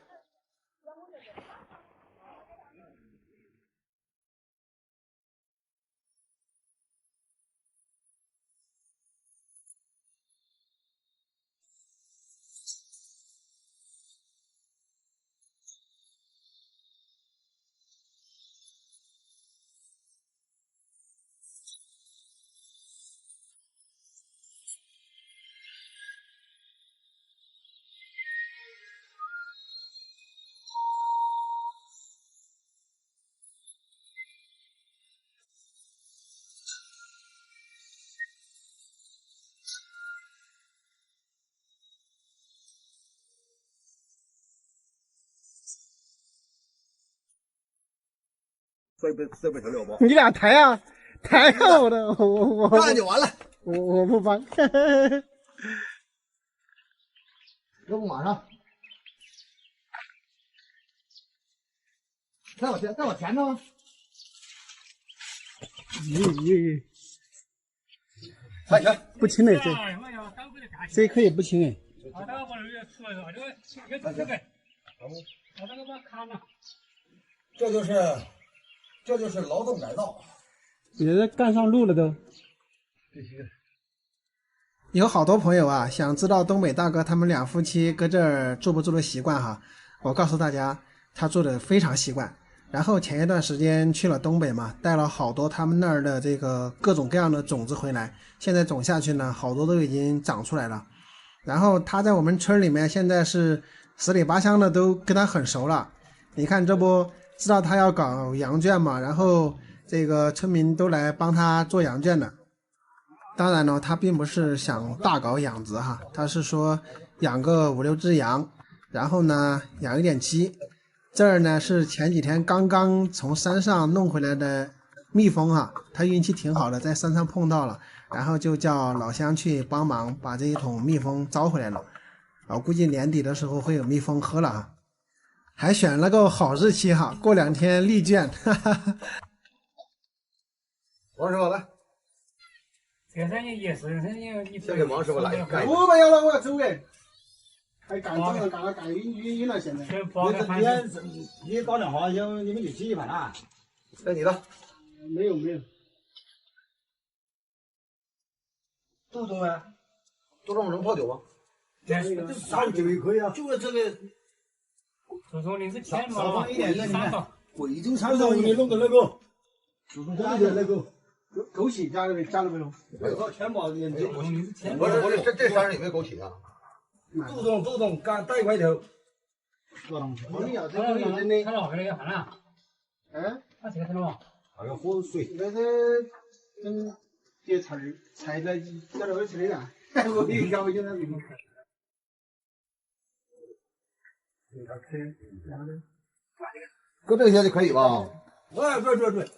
Speaker 5: 这杯调料不？
Speaker 1: 你俩抬啊，抬啊！我
Speaker 5: 干就完了，
Speaker 1: 我不帮。
Speaker 5: 要不马上。再往前呢？
Speaker 1: 咦，
Speaker 5: 快点！
Speaker 1: 不轻嘞，这可以不轻哎。
Speaker 5: 这就是劳动改造。
Speaker 1: 也是干上路了都。有好多朋友啊，想知道东北大哥他们两夫妻搁这儿住不住的习惯哈。我告诉大家，他住的非常习惯。然后前一段时间去了东北嘛，带了好多他们那儿的这个各种各样的种子回来，现在种下去呢，好多都已经长出来了。然后他在我们村里面现在是十里八乡的都跟他很熟了。你看这不知道他要搞羊圈嘛，然后这个村民都来帮他做羊圈的。当然呢，他并不是想大搞养殖哈，他是说养个5、6只羊，然后呢养一点鸡。这儿呢是前几天刚刚从山上弄回来的蜜蜂哈，他运气挺好的，在山上碰到了，然后就叫老乡去帮忙把这一桶蜜蜂招回来了。我估计年底的时候会有蜜蜂喝了哈，还选了个好日期哈，过2天立卷。
Speaker 5: 王师傅来。
Speaker 3: 这三年也是，你
Speaker 5: 先给王师傅来一干。
Speaker 1: 我没有了，我要走嘞。还干这个干了干晕了，现在。
Speaker 5: 你保证好，你们就起饭了。该你的。
Speaker 1: 没有。
Speaker 5: 杜总啊，杜总能泡酒吗？
Speaker 3: 啥
Speaker 5: 酒也可以啊。
Speaker 3: 就是这个，杜总你是钱嘛？
Speaker 5: 少放一点在里面。
Speaker 3: 贵
Speaker 5: 州产上你弄个那个，杜总加点那个。
Speaker 1: 枸杞加了没有？
Speaker 5: 全包你
Speaker 3: 是钱。
Speaker 5: 不是这山上有没有枸杞啊？杜总干带一块头。
Speaker 1: 我们要这个真的。
Speaker 3: 看到后面要饭了。
Speaker 1: 嗯。
Speaker 3: 那这个看到吗？
Speaker 5: 那个火水。
Speaker 1: 那是跟这菜在那儿吃的啦。我一搞就那里。
Speaker 5: 搁这些就可以吧？
Speaker 3: 对，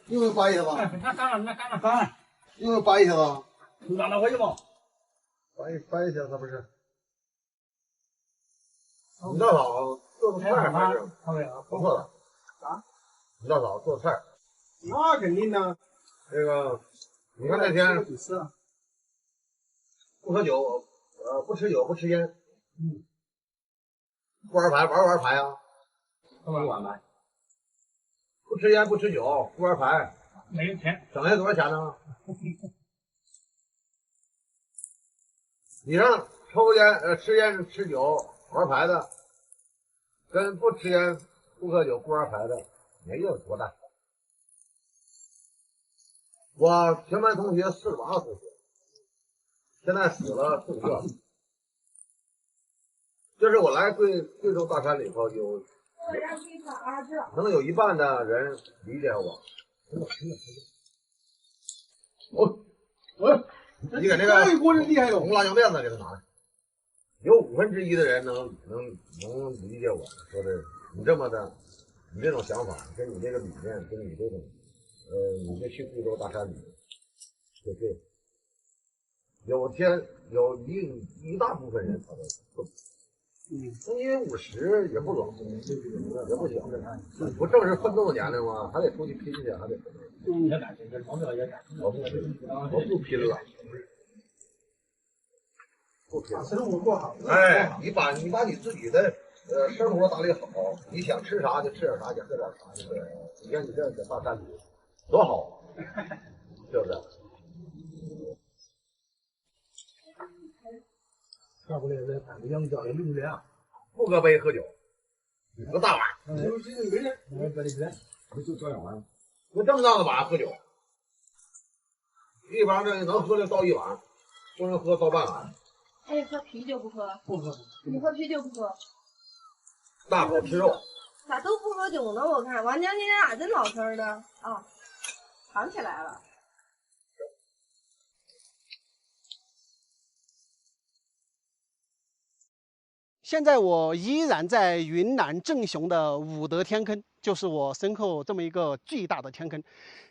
Speaker 5: 有没有扒一下吧？
Speaker 3: 那干了。
Speaker 5: 有没有扒一下吧？
Speaker 3: 拿回去吧。
Speaker 5: 扒一下，他不是？你大嫂做菜还是不错的。
Speaker 1: 啥？
Speaker 5: 你大嫂做菜。
Speaker 1: 那肯定的。
Speaker 5: 这个，你看那天不喝酒，不吃酒，不吃烟。不玩牌，玩牌啊？
Speaker 3: 不玩牌。
Speaker 5: 不吃烟，不吃酒，不玩牌，
Speaker 3: 没有钱，
Speaker 5: 省下多少钱呢？你让抽烟、吃烟、吃酒、玩牌的，跟不吃烟、不喝酒、不玩牌的，没有多大。我全班同学48个同学，现在死了4、5个。就是我来贵州大山里头有。能有一半的人理解我。你给那个红辣椒面子给他拿来。有1/5的人能理解我说的，你这种想法，跟你这个理念，跟你这种你这去贵州大山里，对，有一大部分人他都。那因为50也不冷，也不行，不正是奋斗的年龄吗？还得出去拼去，还得。我不拼了，不拼了。
Speaker 1: 生活过好。
Speaker 5: 哎，你把你自己的生活打理好，你想吃啥就吃点啥，想喝点啥就喝点啥。你看你这在大山里多好，是不是？
Speaker 3: 要不然咱个羊角也溜了，
Speaker 5: 不搁杯喝酒，你个大碗，
Speaker 3: 就这样玩。
Speaker 5: 我这么大的碗喝酒，一般这能喝的倒1碗，不能喝倒半碗。
Speaker 6: 哎，喝啤酒不喝？
Speaker 3: 不喝。
Speaker 6: 你喝啤酒不喝？
Speaker 5: 大口吃肉。
Speaker 6: 咋都不喝酒呢？我看王娘，你俩真老实的啊，藏起来了。
Speaker 1: 现在我依然在云南正雄的武德天坑，就是我身后这么一个巨大的天坑。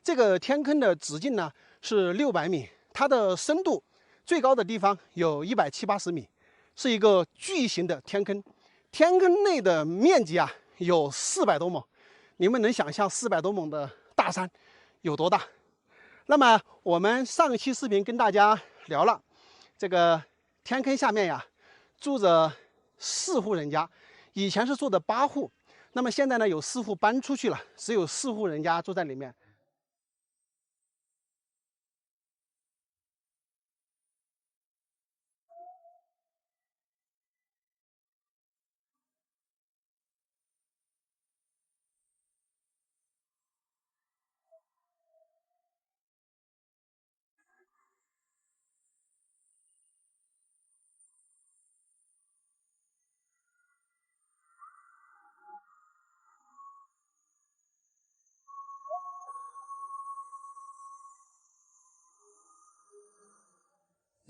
Speaker 1: 这个天坑的直径呢是600米，它的深度最高的地方有170、80米，是一个巨型的天坑。天坑内的面积啊有400多亩，你们能想象400多亩的大山有多大？那么我们上一期视频跟大家聊了，这个天坑下面呀住着4户人家，以前是住的8户，那么现在呢有4户搬出去了，只有4户人家住在里面。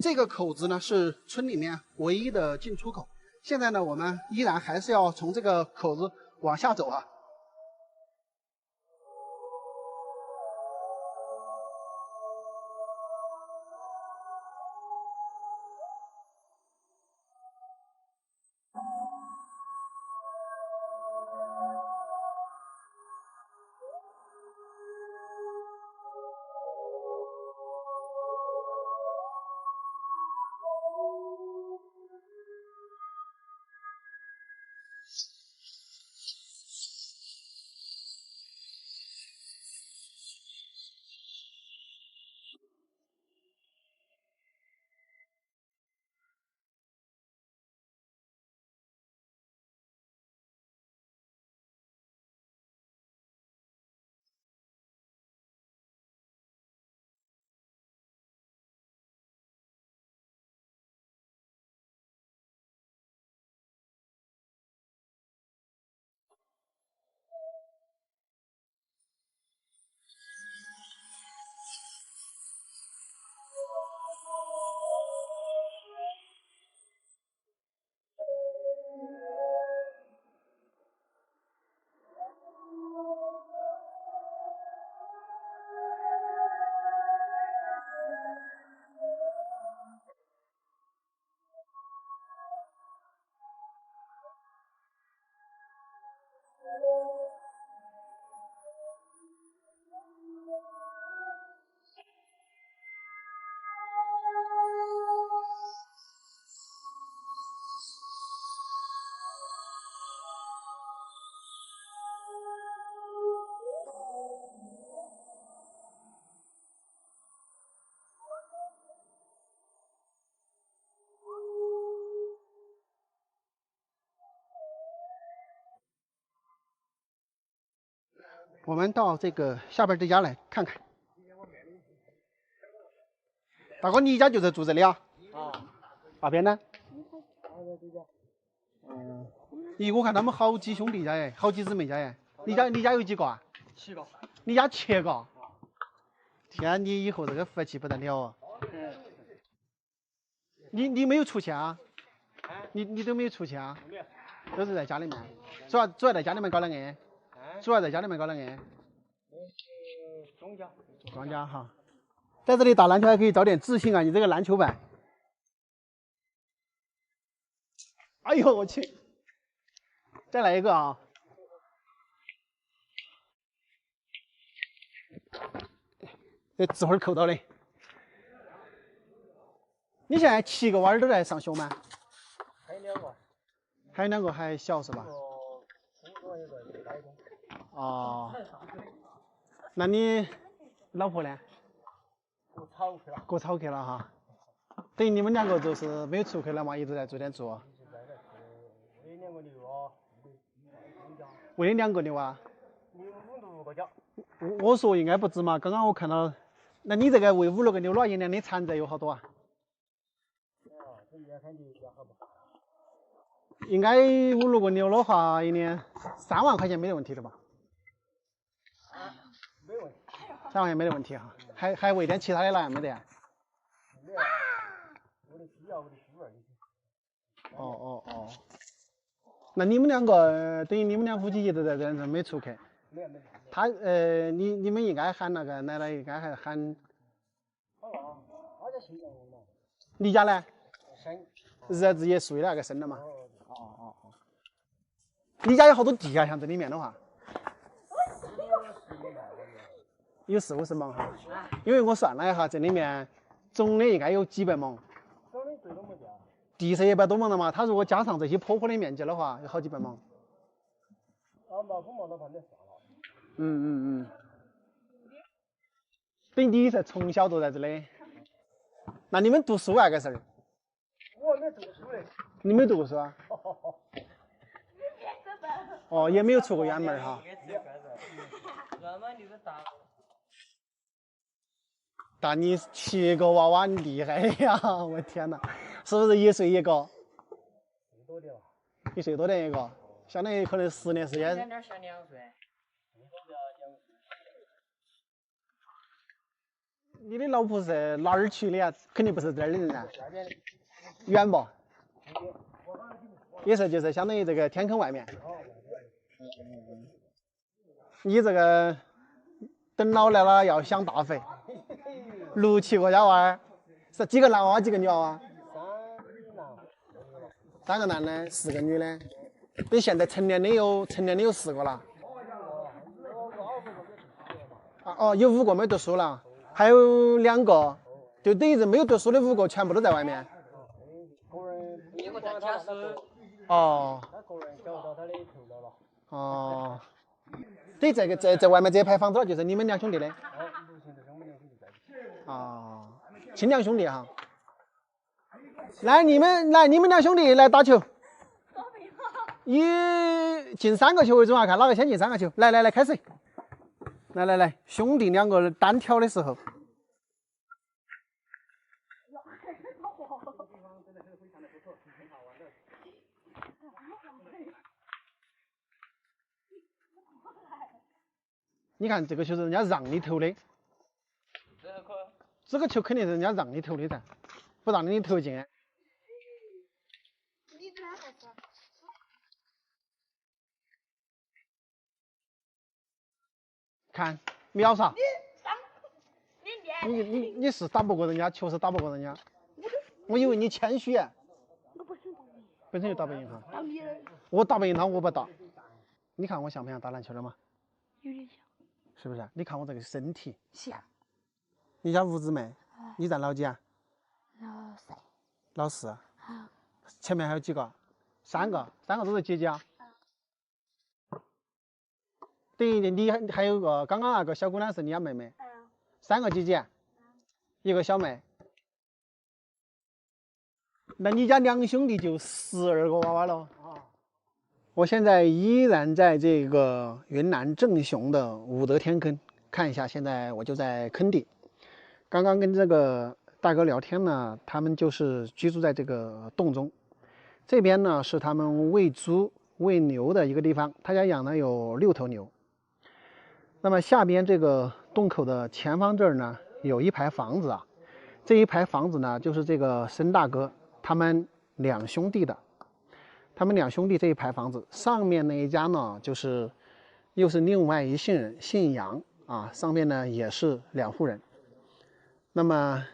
Speaker 1: 这个口子呢是村里面唯一的进出口。现在呢，我们依然还是要从这个口子往下走啊。我们到这个下边这家来看看。大哥，你家就在住这里啊？那边呢？咦，我看他们好几兄弟家哎，好几姊妹家哎。你家有几个啊？7个。你家7个？天，你以后这个福气不得了啊！你没有出去啊？你都没有出去啊？没有。都是在家里面。主要在家里面搞两个。主要在家里面搞两个。庄家哈。在这里打篮球还可以找点自信啊！你这个篮球板。哎呦我去！再来一个啊！这这会儿扣到的。你现在7个娃儿都在上学吗？还有2个。还有2个还小是吧？哦。那你老婆呢？过草去了哈。等于你们2个就是没有出去了嘛，一直在这边住。喂2个牛啊？我说应该不止嘛，刚刚我看到，那你这个喂5、6个牛了，一年的产值有好多啊？应该5、6个牛的话，一年3万块钱没得问题的吧？没问题。3万也没得问题哈，还喂点其他的了没得？哦。那你们2个等于你们2夫妻一直在这没出去？没。他你们应该喊那个奶奶，应该还喊。你家呢？儿子也属于那个生的嘛？哦。你家有好多地啊？像这里面的话，有40、50亩哈。因为我算了一下，这里面总的应该有几百亩。地是100多亩的嘛，他如果加上这些坡坡的面积的话，有好几百亩。等于你是从小都在这里。那你们读书啊？这事儿？我没读书嘞。你没读过书啊？哦，也没有出过远门哈。但你7个娃娃厉害呀！我天哪，是不是1岁1个？1岁多点一个，相当于可能10年时间。小点像2岁。你的老婆是哪儿去的呀？肯定不是这儿的人噻。远不？也是就是相当于这个天坑外面。你这个等老来了要享大肥，6、7个家娃儿，是几个男娃娃几个女娃娃？3个男的，4个女的。比现在成年的有4个了。哦，有5个没读书了，还有2个，就等于是没有读书的5个全部都在外面。哦。哦。对，这外面这排房子就是你们2兄弟的。哦，亲2兄弟哈。来，你们2兄弟来打球。以进3个球为准啊，看哪个先进3个球。来，开始。来，兄弟2个单挑的时候。你看这个球是人家让你投的，这个球肯定是人家让你投的噻，不让你投进。看秒杀！你是打不过人家，确实打不过人家。我以为你谦虚。我本身就打不赢他。我打不赢他，我不打。你看我像不像打篮球的嘛？有点像。是不是？你看我这个身体。像。你家五姊妹？你在老几啊？老4。前面还有几个？3个，3个都是姐姐啊。等于你还有个刚刚那个小姑娘是你家妹妹。3个姐姐，1个小妹。那你家2兄弟就12个娃娃了。我现在依然在这个云南正雄的武德天坑，看一下，现在我就在坑底。刚刚跟这个大哥聊天呢，他们就是居住在这个洞中。这边呢是他们喂猪喂牛的一个地方，他家养的有6头牛。那么下边这个洞口的前方这儿呢，有一排房子啊。这一排房子呢，就是这个申大哥他们2兄弟的。他们2兄弟这一排房子，上面那一家呢，又是另外一姓人，姓杨啊。上面呢也是2户人。那么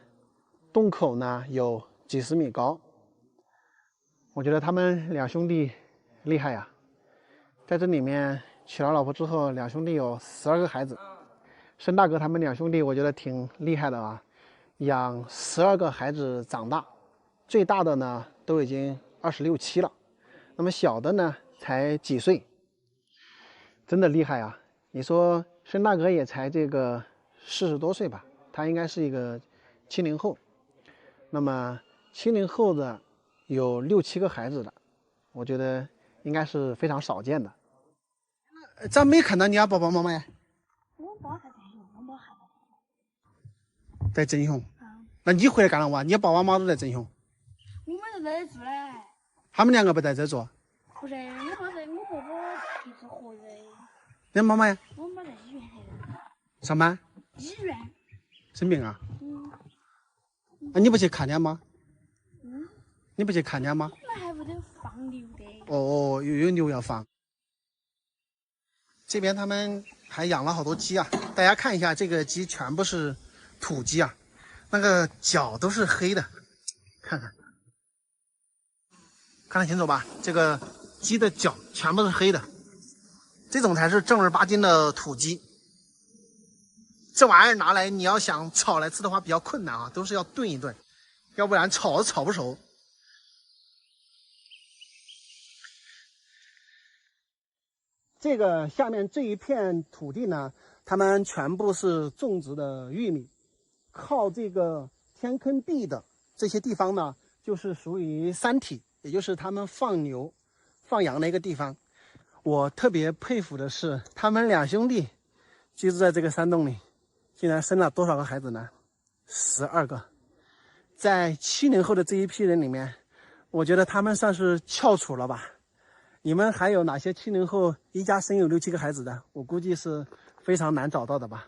Speaker 1: 洞口呢有几十米高。我觉得他们2兄弟厉害呀，在这里面娶了老婆之后，2兄弟有12个孩子。申大哥他们2兄弟，我觉得挺厉害的啊，养12个孩子长大，最大的呢都已经26、27了。那么小的呢，才几岁，真的厉害啊！你说申大哥也才这个40多岁吧，他应该是一个70后。那么70后的有6、7个孩子的，我觉得应该是非常少见的。咋没看到你家爸爸妈妈呀？
Speaker 7: 我爸还在用，我妈还
Speaker 1: 在镇雄。那你回来干了哇？你爸爸妈妈都在镇雄。
Speaker 7: 我们都在这住嘞。
Speaker 1: 他们2个不在这住？
Speaker 7: 不是，我爸在，我婆婆就是活人。
Speaker 1: 你妈妈呀？
Speaker 7: 我妈在医院
Speaker 1: 上班？
Speaker 7: 医院。
Speaker 1: 生病啊？那你不去看见吗？你不去看见吗？
Speaker 7: 我们还不得放牛的。
Speaker 1: 哦，有牛要放。这边他们还养了好多鸡啊，大家看一下，这个鸡全部是土鸡啊，那个脚都是黑的，看看。看得清楚吧？这个鸡的脚全部是黑的，这种才是正儿八经的土鸡。这玩意儿拿来，你要想炒来吃的话比较困难啊，都是要炖一炖，要不然炒不熟。这个下面这一片土地呢，他们全部是种植的玉米，靠这个天坑壁的这些地方呢，就是属于山体。也就是他们放牛、放羊的一个地方。我特别佩服的是，他们2兄弟居住在这个山洞里，竟然生了多少个孩子呢？12个。在70后的这一批人里面，我觉得他们算是翘楚了吧。你们还有哪些70后一家生有6、7个孩子的？我估计是非常难找到的吧。